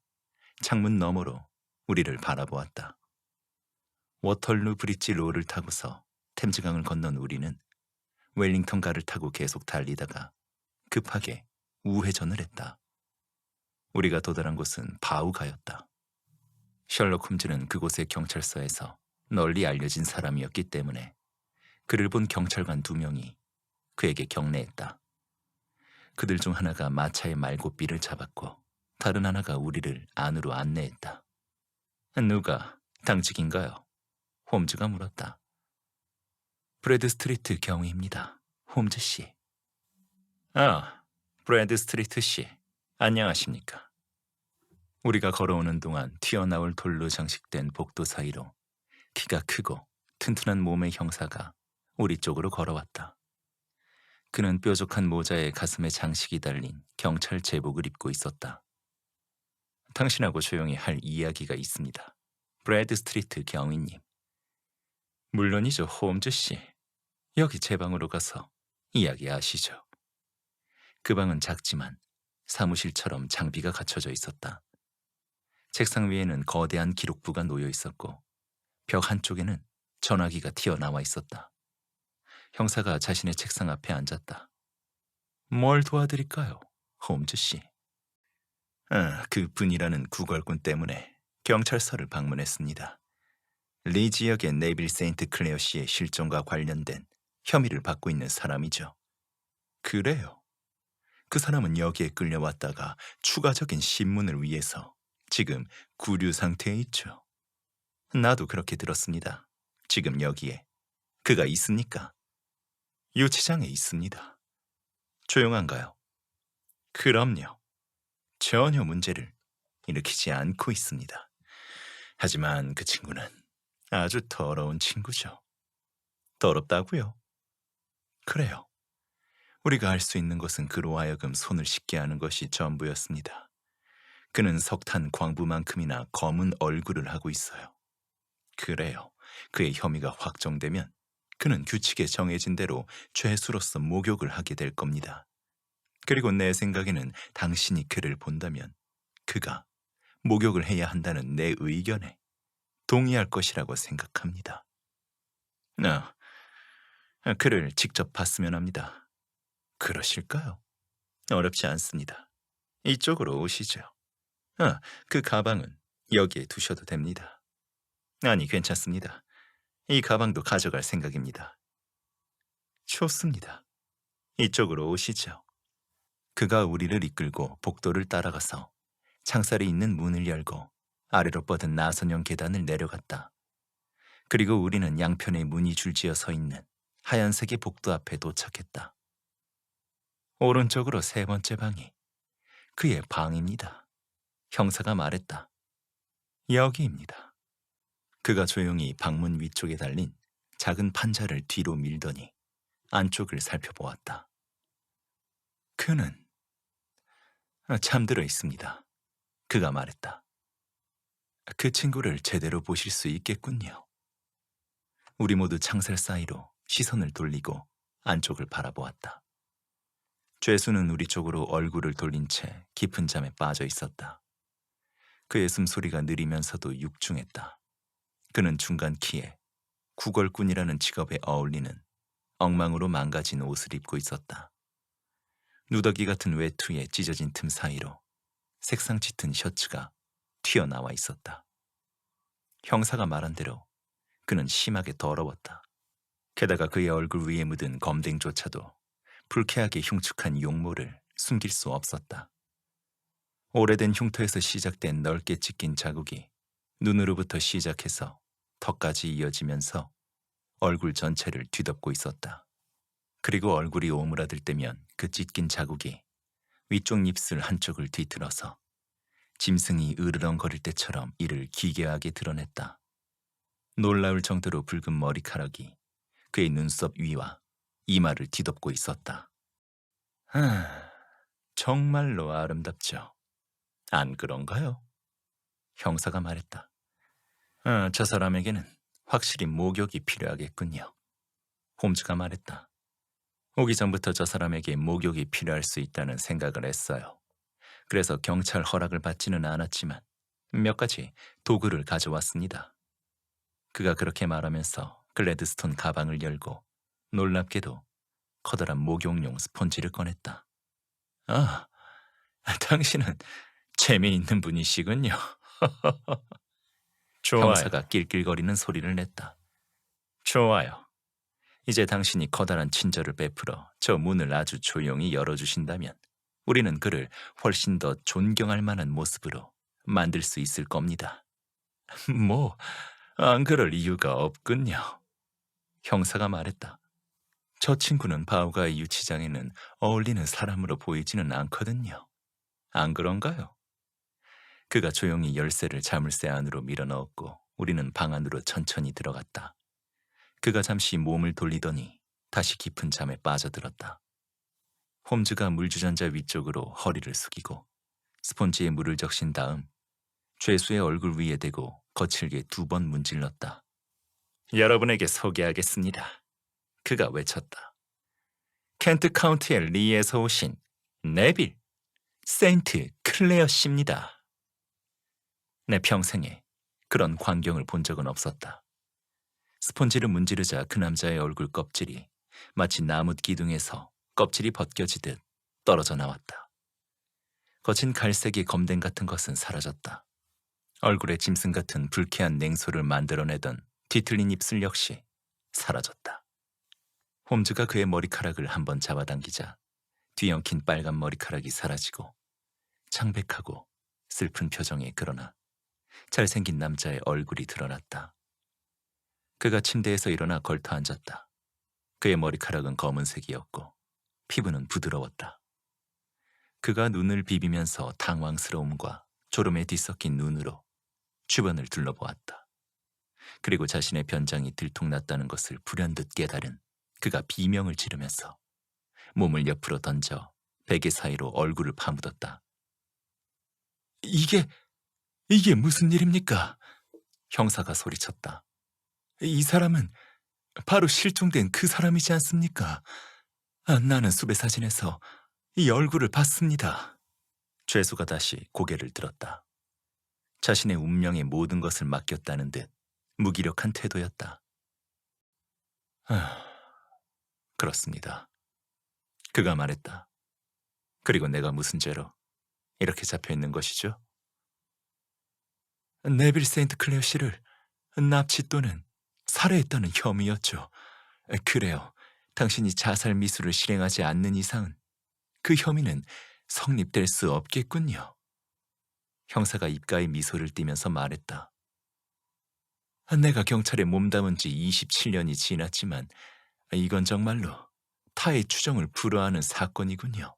창문 너머로 우리를 바라보았다. 워털루 브릿지 로를 타고서 템즈강을 건넌 우리는 웰링턴가를 타고 계속 달리다가 급하게 우회전을 했다. 우리가 도달한 곳은 바우가였다. 셜록 홈즈는 그곳의 경찰서에서 널리 알려진 사람이었기 때문에 그를 본 경찰관 2명이 그에게 경례했다. 그들 중 하나가 마차의 말고삐를 잡았고 다른 하나가 우리를 안으로 안내했다. 누가 당직인가요? 홈즈가 물었다. 브래드 스트리트 경위입니다. 홈즈 씨. 아, 브래드 스트리트 씨. 안녕하십니까. 우리가 걸어오는 동안 튀어나올 돌로 장식된 복도 사이로 키가 크고 튼튼한 몸의 형사가 우리 쪽으로 걸어왔다. 그는 뾰족한 모자에 가슴에 장식이 달린 경찰 제복을 입고 있었다. 당신하고 조용히 할 이야기가 있습니다. 브래드 스트리트 경위님. 물론이죠, 홈즈 씨. 여기 제 방으로 가서 이야기하시죠. 그 방은 작지만 사무실처럼 장비가 갖춰져 있었다. 책상 위에는 거대한 기록부가 놓여 있었고 벽 한쪽에는 전화기가 튀어나와 있었다. 형사가 자신의 책상 앞에 앉았다. 뭘 도와드릴까요, 홈즈 씨? 그 분이라는 구걸꾼 때문에 경찰서를 방문했습니다. 리 지역의 네빌 세인트 클레어 씨의 실종과 관련된 혐의를 받고 있는 사람이죠. 그래요. 그 사람은 여기에 끌려왔다가 추가적인 신문을 위해서 지금 구류 상태에 있죠. 나도 그렇게 들었습니다. 지금 여기에 그가 있습니까? 유치장에 있습니다. 조용한가요? 그럼요. 전혀 문제를 일으키지 않고 있습니다. 하지만 그 친구는 아주 더러운 친구죠. 더럽다고요? 그래요. 우리가 할 수 있는 것은 그로 하여금 손을 씻게 하는 것이 전부였습니다. 그는 석탄 광부만큼이나 검은 얼굴을 하고 있어요. 그래요. 그의 혐의가 확정되면 그는 규칙에 정해진 대로 죄수로서 목욕을 하게 될 겁니다. 그리고 내 생각에는 당신이 그를 본다면 그가 목욕을 해야 한다는 내 의견에 동의할 것이라고 생각합니다. 그를 직접 봤으면 합니다. 그러실까요? 어렵지 않습니다. 이쪽으로 오시죠. 그 가방은 여기에 두셔도 됩니다. 아니, 괜찮습니다. 이 가방도 가져갈 생각입니다. 좋습니다. 이쪽으로 오시죠. 그가 우리를 이끌고 복도를 따라가서 창살이 있는 문을 열고 아래로 뻗은 나선형 계단을 내려갔다. 그리고 우리는 양편에 문이 줄지어 서 있는 하얀색의 복도 앞에 도착했다. 오른쪽으로 3번째 방이 그의 방입니다. 형사가 말했다. 여기입니다. 그가 조용히 방문 위쪽에 달린 작은 판자를 뒤로 밀더니 안쪽을 살펴보았다. 그는 잠들어 있습니다. 그가 말했다. 그 친구를 제대로 보실 수 있겠군요. 우리 모두 창살 사이로 시선을 돌리고 안쪽을 바라보았다. 죄수는 우리 쪽으로 얼굴을 돌린 채 깊은 잠에 빠져 있었다. 그의 숨소리가 느리면서도 육중했다. 그는 중간 키에 구걸꾼이라는 직업에 어울리는 엉망으로 망가진 옷을 입고 있었다. 누더기 같은 외투의 찢어진 틈 사이로 색상 짙은 셔츠가 튀어나와 있었다. 형사가 말한 대로 그는 심하게 더러웠다. 게다가 그의 얼굴 위에 묻은 검댕조차도 불쾌하게 흉측한 용모를 숨길 수 없었다. 오래된 흉터에서 시작된 넓게 찢긴 자국이 눈으로부터 시작해서 턱까지 이어지면서 얼굴 전체를 뒤덮고 있었다. 그리고 얼굴이 오므라들 때면 그 찢긴 자국이 위쪽 입술 한쪽을 뒤틀어서 짐승이 으르렁거릴 때처럼 이를 기괴하게 드러냈다. 놀라울 정도로 붉은 머리카락이 그의 눈썹 위와 이마를 뒤덮고 있었다. 정말로 아름답죠. 안 그런가요? 형사가 말했다. 저 사람에게는 확실히 목욕이 필요하겠군요. 홈즈가 말했다. 오기 전부터 저 사람에게 목욕이 필요할 수 있다는 생각을 했어요. 그래서 경찰 허락을 받지는 않았지만 몇 가지 도구를 가져왔습니다. 그가 그렇게 말하면서 글래드스톤 가방을 열고 놀랍게도 커다란 목욕용 스폰지를 꺼냈다. 아, 당신은 재미있는 분이시군요. 좋아요. 형사가 낄낄거리는 소리를 냈다. 좋아요. 이제 당신이 커다란 친절을 베풀어 저 문을 아주 조용히 열어주신다면 우리는 그를 훨씬 더 존경할 만한 모습으로 만들 수 있을 겁니다. 뭐, 안 그럴 이유가 없군요. 형사가 말했다. 저 친구는 바우가의 유치장에는 어울리는 사람으로 보이지는 않거든요. 안 그런가요? 그가 조용히 열쇠를 자물쇠 안으로 밀어넣었고 우리는 방 안으로 천천히 들어갔다. 그가 잠시 몸을 돌리더니 다시 깊은 잠에 빠져들었다. 홈즈가 물주전자 위쪽으로 허리를 숙이고 스폰지에 물을 적신 다음 죄수의 얼굴 위에 대고 거칠게 2번 문질렀다. 여러분에게 소개하겠습니다. 그가 외쳤다. 켄트 카운티의 리에서 오신 네빌 세인트 클레어 씨입니다. 내 평생에 그런 광경을 본 적은 없었다. 스폰지를 문지르자 그 남자의 얼굴 껍질이 마치 나무 기둥에서 껍질이 벗겨지듯 떨어져 나왔다. 거친 갈색의 검댕 같은 것은 사라졌다. 얼굴에 짐승 같은 불쾌한 냉소를 만들어내던 뒤틀린 입술 역시 사라졌다. 홈즈가 그의 머리카락을 한번 잡아당기자 뒤엉킨 빨간 머리카락이 사라지고 창백하고 슬픈 표정에 그러나 잘생긴 남자의 얼굴이 드러났다. 그가 침대에서 일어나 걸터 앉았다. 그의 머리카락은 검은색이었고 피부는 부드러웠다. 그가 눈을 비비면서 당황스러움과 졸음에 뒤섞인 눈으로 주변을 둘러보았다. 그리고 자신의 변장이 들통났다는 것을 불현듯 깨달은 그가 비명을 지르면서 몸을 옆으로 던져 베개 사이로 얼굴을 파묻었다. 이게 무슨 일입니까? 형사가 소리쳤다. 이 사람은 바로 실종된 그 사람이지 않습니까? 나는 수배 사진에서 이 얼굴을 봤습니다. 죄수가 다시 고개를 들었다. 자신의 운명에 모든 것을 맡겼다는 듯 무기력한 태도였다. 그렇습니다. 그가 말했다. 그리고 내가 무슨 죄로 이렇게 잡혀있는 것이죠? 네빌 세인트 클레어 씨를 납치 또는 살해했다는 혐의였죠. 그래요. 당신이 자살 미수를 실행하지 않는 이상은 그 혐의는 성립될 수 없겠군요. 형사가 입가에 미소를 띠면서 말했다. 내가 경찰에 몸담은 지 27년이 지났지만 이건 정말로 타의 추정을 불허하는 사건이군요.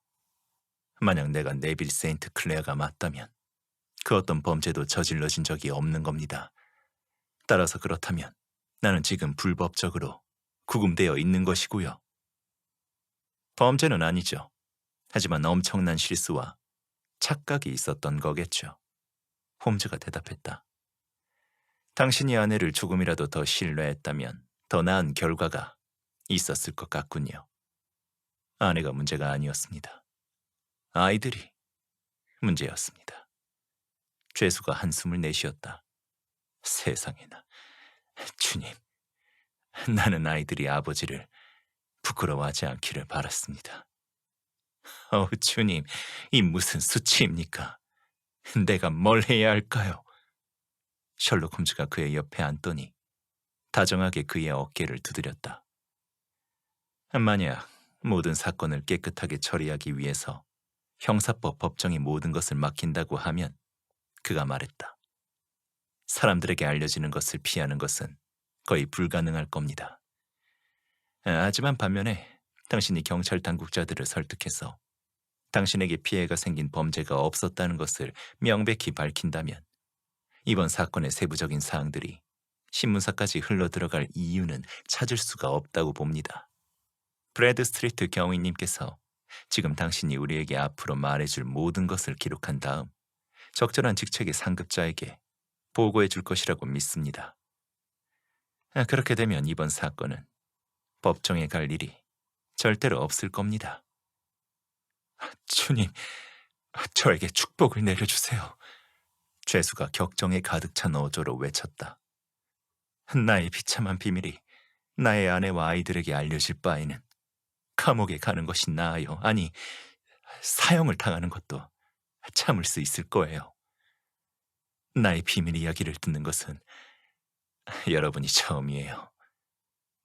만약 내가 네빌 세인트 클레어가 맞다면 그 어떤 범죄도 저질러진 적이 없는 겁니다. 따라서 그렇다면 나는 지금 불법적으로 구금되어 있는 것이고요. 범죄는 아니죠. 하지만 엄청난 실수와 착각이 있었던 거겠죠. 홈즈가 대답했다. 당신이 아내를 조금이라도 더 신뢰했다면 더 나은 결과가 있었을 것 같군요. 아내가 문제가 아니었습니다. 아이들이 문제였습니다. 죄수가 한숨을 내쉬었다. 세상에나. 주님, 나는 아이들이 아버지를 부끄러워하지 않기를 바랐습니다. 주님, 이 무슨 수치입니까? 내가 뭘 해야 할까요? 셜록 홈즈가 그의 옆에 앉더니 다정하게 그의 어깨를 두드렸다. 만약 모든 사건을 깨끗하게 처리하기 위해서 형사법 법정이 모든 것을 맡긴다고 하면, 그가 말했다, 사람들에게 알려지는 것을 피하는 것은 거의 불가능할 겁니다. 하지만 반면에 당신이 경찰 당국자들을 설득해서 당신에게 피해가 생긴 범죄가 없었다는 것을 명백히 밝힌다면 이번 사건의 세부적인 사항들이 신문사까지 흘러들어갈 이유는 찾을 수가 없다고 봅니다. 브래드 스트리트 경위님께서 지금 당신이 우리에게 앞으로 말해줄 모든 것을 기록한 다음 적절한 직책의 상급자에게 보고해 줄 것이라고 믿습니다. 그렇게 되면 이번 사건은 법정에 갈 일이 절대로 없을 겁니다. 주님, 저에게 축복을 내려주세요. 죄수가 격정에 가득 찬 어조로 외쳤다. 나의 비참한 비밀이 나의 아내와 아이들에게 알려질 바에는 감옥에 가는 것이 나아요. 아니, 사형을 당하는 것도 참을 수 있을 거예요. 나의 비밀 이야기를 듣는 것은 여러분이 처음이에요.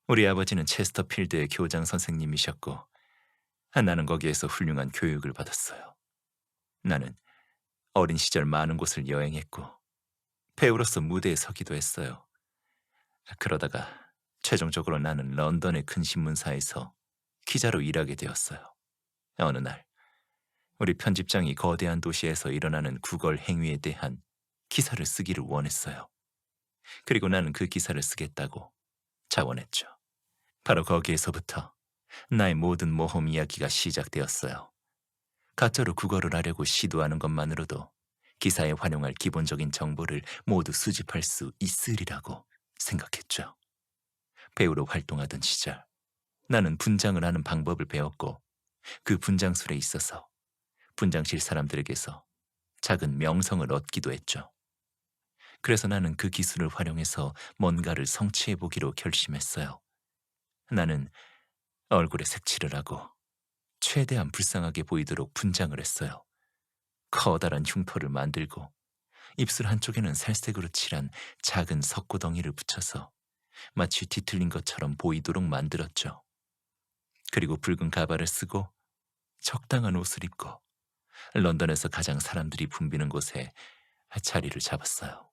우리 아버지는 체스터필드의 교장 선생님이셨고 나는 거기에서 훌륭한 교육을 받았어요. 나는 어린 시절 많은 곳을 여행했고 배우로서 무대에 서기도 했어요. 그러다가 최종적으로 나는 런던의 큰 신문사에서 기자로 일하게 되었어요. 어느 날 우리 편집장이 거대한 도시에서 일어나는 구걸 행위에 대한 기사를 쓰기를 원했어요. 그리고 나는 그 기사를 쓰겠다고 자원했죠. 바로 거기에서부터 나의 모든 모험 이야기가 시작되었어요. 가짜로 구걸을 하려고 시도하는 것만으로도 기사에 활용할 기본적인 정보를 모두 수집할 수 있으리라고 생각했죠. 배우로 활동하던 시절 나는 분장을 하는 방법을 배웠고 그 분장술에 있어서 분장실 사람들에게서 작은 명성을 얻기도 했죠. 그래서 나는 그 기술을 활용해서 뭔가를 성취해보기로 결심했어요. 나는 얼굴에 색칠을 하고 최대한 불쌍하게 보이도록 분장을 했어요. 커다란 흉터를 만들고 입술 한쪽에는 살색으로 칠한 작은 석고덩이를 붙여서 마치 뒤틀린 것처럼 보이도록 만들었죠. 그리고 붉은 가발을 쓰고 적당한 옷을 입고 런던에서 가장 사람들이 붐비는 곳에 자리를 잡았어요.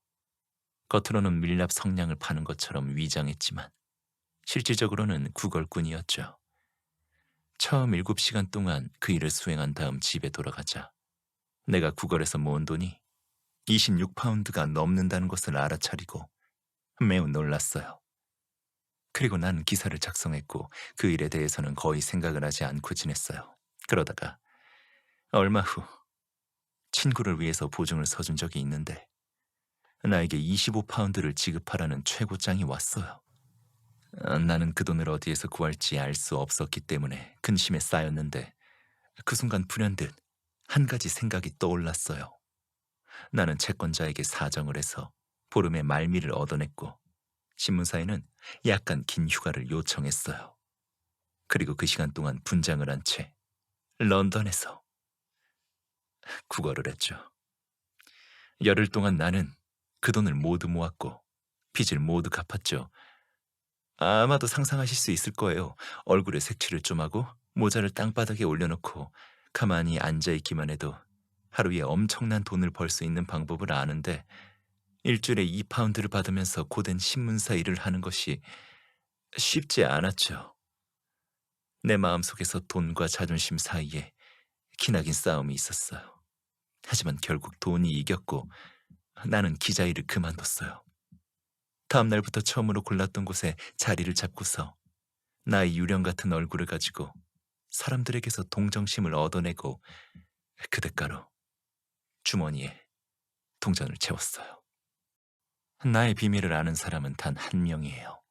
겉으로는 밀랍 성냥을 파는 것처럼 위장했지만 실질적으로는 구걸꾼이었죠. 처음 7시간 동안 그 일을 수행한 다음 집에 돌아가자 내가 구걸에서 모은 돈이 26파운드가 넘는다는 것을 알아차리고 매우 놀랐어요. 그리고 난 기사를 작성했고 그 일에 대해서는 거의 생각을 하지 않고 지냈어요. 그러다가 얼마 후 친구를 위해서 보증을 서준 적이 있는데 나에게 25파운드를 지급하라는 최고장이 왔어요. 나는 그 돈을 어디에서 구할지 알 수 없었기 때문에 근심에 쌓였는데 그 순간 불현듯 한 가지 생각이 떠올랐어요. 나는 채권자에게 사정을 해서 보름의 말미를 얻어냈고 신문사에는 약간 긴 휴가를 요청했어요. 그리고 그 시간 동안 분장을 한 채 런던에서 구걸을 했죠. 열흘 동안 나는 그 돈을 모두 모았고 빚을 모두 갚았죠. 아마도 상상하실 수 있을 거예요. 얼굴에 색칠을 좀 하고 모자를 땅바닥에 올려놓고 가만히 앉아있기만 해도 하루에 엄청난 돈을 벌 수 있는 방법을 아는데 일주일에 2파운드를 받으면서 고된 신문사 일을 하는 것이 쉽지 않았죠. 내 마음속에서 돈과 자존심 사이에 기나긴 싸움이 있었어요. 하지만 결국 돈이 이겼고 나는 기자 일을 그만뒀어요. 다음 날부터 처음으로 골랐던 곳에 자리를 잡고서 나의 유령 같은 얼굴을 가지고 사람들에게서 동정심을 얻어내고 그 대가로 주머니에 동전을 채웠어요. 나의 비밀을 아는 사람은 단 한 명이에요.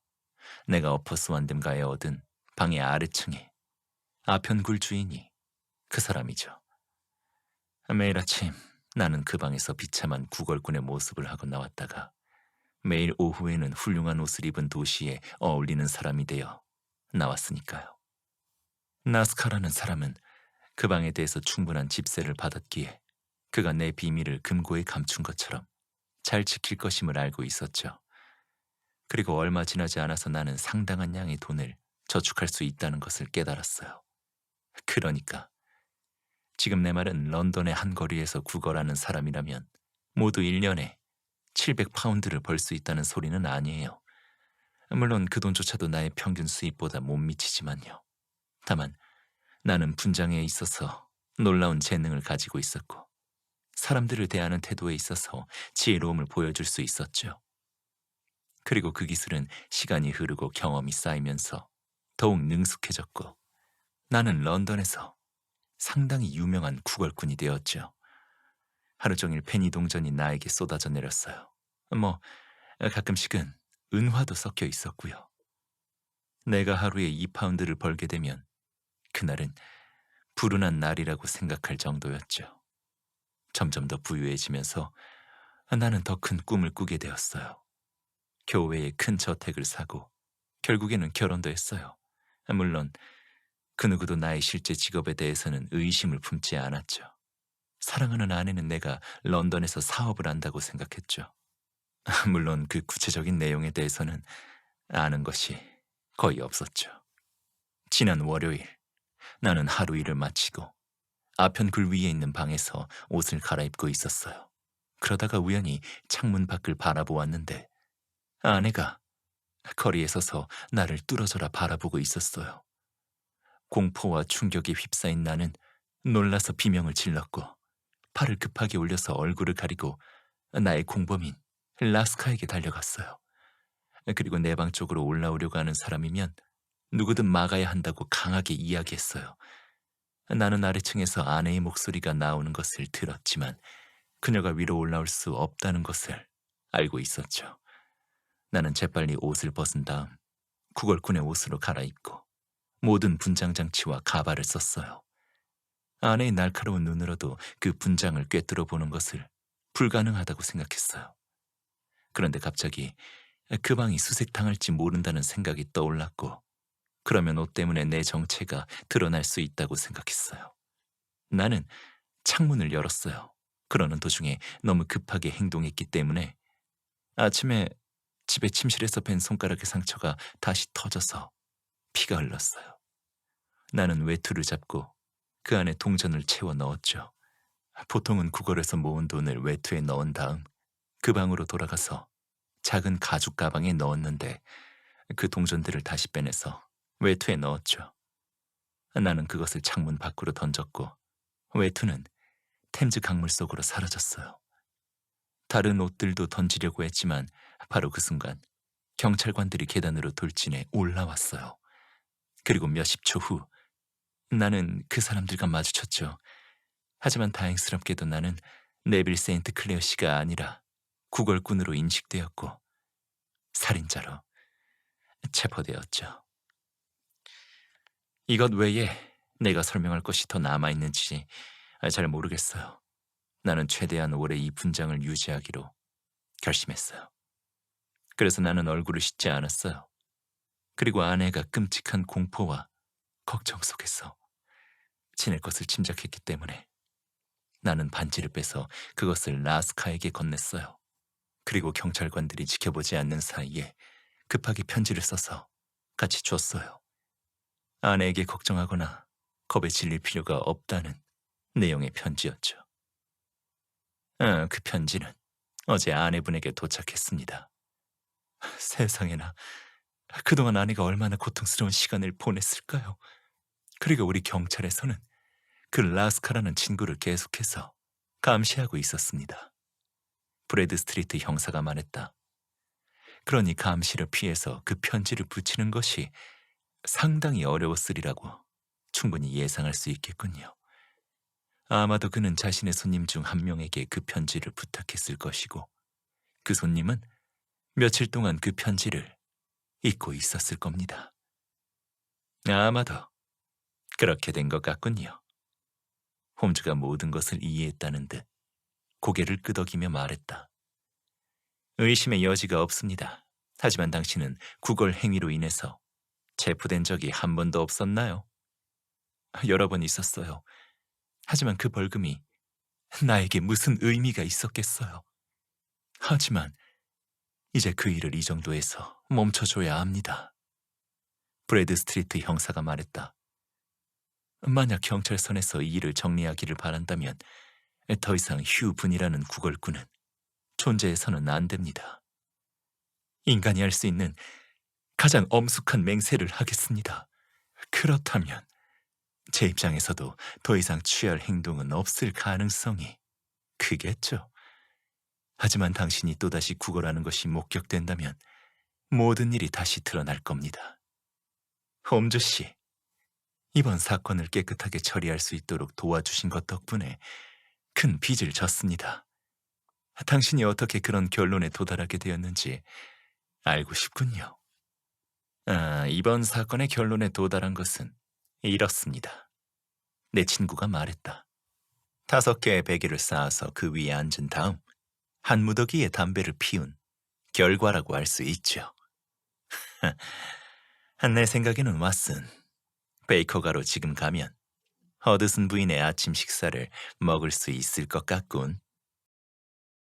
내가 어퍼스 완댐가에 얻은 방의 아래층에 아편굴 주인이 그 사람이죠. 매일 아침 나는 그 방에서 비참한 구걸꾼의 모습을 하고 나왔다가 매일 오후에는 훌륭한 옷을 입은 도시에 어울리는 사람이 되어 나왔으니까요. 나스카라는 사람은 그 방에 대해서 충분한 집세를 받았기에 그가 내 비밀을 금고에 감춘 것처럼 잘 지킬 것임을 알고 있었죠. 그리고 얼마 지나지 않아서 나는 상당한 양의 돈을 저축할 수 있다는 것을 깨달았어요. 그러니까 지금 내 말은 런던의 한 거리에서 구걸하는 사람이라면 모두 1년에 700파운드를 벌 수 있다는 소리는 아니에요. 물론 그 돈조차도 나의 평균 수입보다 못 미치지만요. 다만 나는 분장에 있어서 놀라운 재능을 가지고 있었고 사람들을 대하는 태도에 있어서 지혜로움을 보여줄 수 있었죠. 그리고 그 기술은 시간이 흐르고 경험이 쌓이면서 더욱 능숙해졌고 나는 런던에서 상당히 유명한 구걸꾼이 되었죠. 하루 종일 페니 동전이 나에게 쏟아져 내렸어요. 뭐 가끔씩은 은화도 섞여 있었고요. 내가 하루에 2파운드를 벌게 되면 그날은 불운한 날이라고 생각할 정도였죠. 점점 더 부유해지면서 나는 더 큰 꿈을 꾸게 되었어요. 교외에 큰 저택을 사고 결국에는 결혼도 했어요. 물론 그 누구도 나의 실제 직업에 대해서는 의심을 품지 않았죠. 사랑하는 아내는 내가 런던에서 사업을 한다고 생각했죠. 물론 그 구체적인 내용에 대해서는 아는 것이 거의 없었죠. 지난 월요일 나는 하루 일을 마치고 아편 굴 위에 있는 방에서 옷을 갈아입고 있었어요. 그러다가 우연히 창문 밖을 바라보았는데 아내가 거리에 서서 나를 뚫어져라 바라보고 있었어요. 공포와 충격에 휩싸인 나는 놀라서 비명을 질렀고 팔을 급하게 올려서 얼굴을 가리고 나의 공범인 라스카에게 달려갔어요. 그리고 내 방 쪽으로 올라오려고 하는 사람이면 누구든 막아야 한다고 강하게 이야기했어요. 나는 아래층에서 아내의 목소리가 나오는 것을 들었지만 그녀가 위로 올라올 수 없다는 것을 알고 있었죠. 나는 재빨리 옷을 벗은 다음 구걸꾼의 옷으로 갈아입고 모든 분장장치와 가발을 썼어요. 아내의 날카로운 눈으로도 그 분장을 꿰뚫어 보는 것을 불가능하다고 생각했어요. 그런데 갑자기 그 방이 수색당할지 모른다는 생각이 떠올랐고 그러면 옷 때문에 내 정체가 드러날 수 있다고 생각했어요. 나는 창문을 열었어요. 그러는 도중에 너무 급하게 행동했기 때문에 아침에 집에 침실에서 벤 손가락의 상처가 다시 터져서 피가 흘렀어요. 나는 외투를 잡고 그 안에 동전을 채워 넣었죠. 보통은 구걸에서 모은 돈을 외투에 넣은 다음 그 방으로 돌아가서 작은 가죽 가방에 넣었는데 그 동전들을 다시 빼내서 외투에 넣었죠. 나는 그것을 창문 밖으로 던졌고 외투는 템즈 강물 속으로 사라졌어요. 다른 옷들도 던지려고 했지만 바로 그 순간 경찰관들이 계단으로 돌진해 올라왔어요. 그리고 몇십 초 후 나는 그 사람들과 마주쳤죠. 하지만 다행스럽게도 나는 네빌 세인트 클레어 씨가 아니라 구걸꾼으로 인식되었고 살인자로 체포되었죠. 이것 외에 내가 설명할 것이 더 남아있는지 잘 모르겠어요. 나는 최대한 오래 이 분장을 유지하기로 결심했어요. 그래서 나는 얼굴을 씻지 않았어요. 그리고 아내가 끔찍한 공포와 걱정 속에서 지낼 것을 짐작했기 때문에 나는 반지를 빼서 그것을 라스카에게 건넸어요. 그리고 경찰관들이 지켜보지 않는 사이에 급하게 편지를 써서 같이 줬어요. 아내에게 걱정하거나 겁에 질릴 필요가 없다는 내용의 편지였죠. 그 편지는 어제 아내분에게 도착했습니다. 세상에나, 그동안 아내가 얼마나 고통스러운 시간을 보냈을까요? 그리고 우리 경찰에서는 그 라스카라는 친구를 계속해서 감시하고 있었습니다. 브래드 스트리트 형사가 말했다. 그러니 감시를 피해서 그 편지를 붙이는 것이 상당히 어려웠으리라고 충분히 예상할 수 있겠군요. 아마도 그는 자신의 손님 중 한 명에게 그 편지를 부탁했을 것이고 그 손님은 며칠 동안 그 편지를 잊고 있었을 겁니다. 아마도 그렇게 된 것 같군요. 홈즈가 모든 것을 이해했다는 듯 고개를 끄덕이며 말했다. 의심의 여지가 없습니다. 하지만 당신은 구걸 행위로 인해서 체포된 적이 한 번도 없었나요? 여러 번 있었어요. 하지만 그 벌금이 나에게 무슨 의미가 있었겠어요. 하지만 이제 그 일을 이 정도에서 멈춰줘야 합니다. 브래드 스트리트 형사가 말했다. 만약 경찰선에서 이 일을 정리하기를 바란다면 더 이상 휴 분이라는 구걸꾼은 존재해서는 안 됩니다. 인간이 할 수 있는 가장 엄숙한 맹세를 하겠습니다. 그렇다면 제 입장에서도 더 이상 취할 행동은 없을 가능성이 크겠죠. 하지만 당신이 또다시 구걸하는 것이 목격된다면 모든 일이 다시 드러날 겁니다. 홈즈 씨, 이번 사건을 깨끗하게 처리할 수 있도록 도와주신 것 덕분에 큰 빚을 졌습니다. 당신이 어떻게 그런 결론에 도달하게 되었는지 알고 싶군요. 이번 사건의 결론에 도달한 것은 이렇습니다. 내 친구가 말했다. 5개의 베개를 쌓아서 그 위에 앉은 다음 한 무더기의 담배를 피운 결과라고 할 수 있죠. 내 생각에는 왓슨, 베이커가로 지금 가면 허드슨 부인의 아침 식사를 먹을 수 있을 것 같군.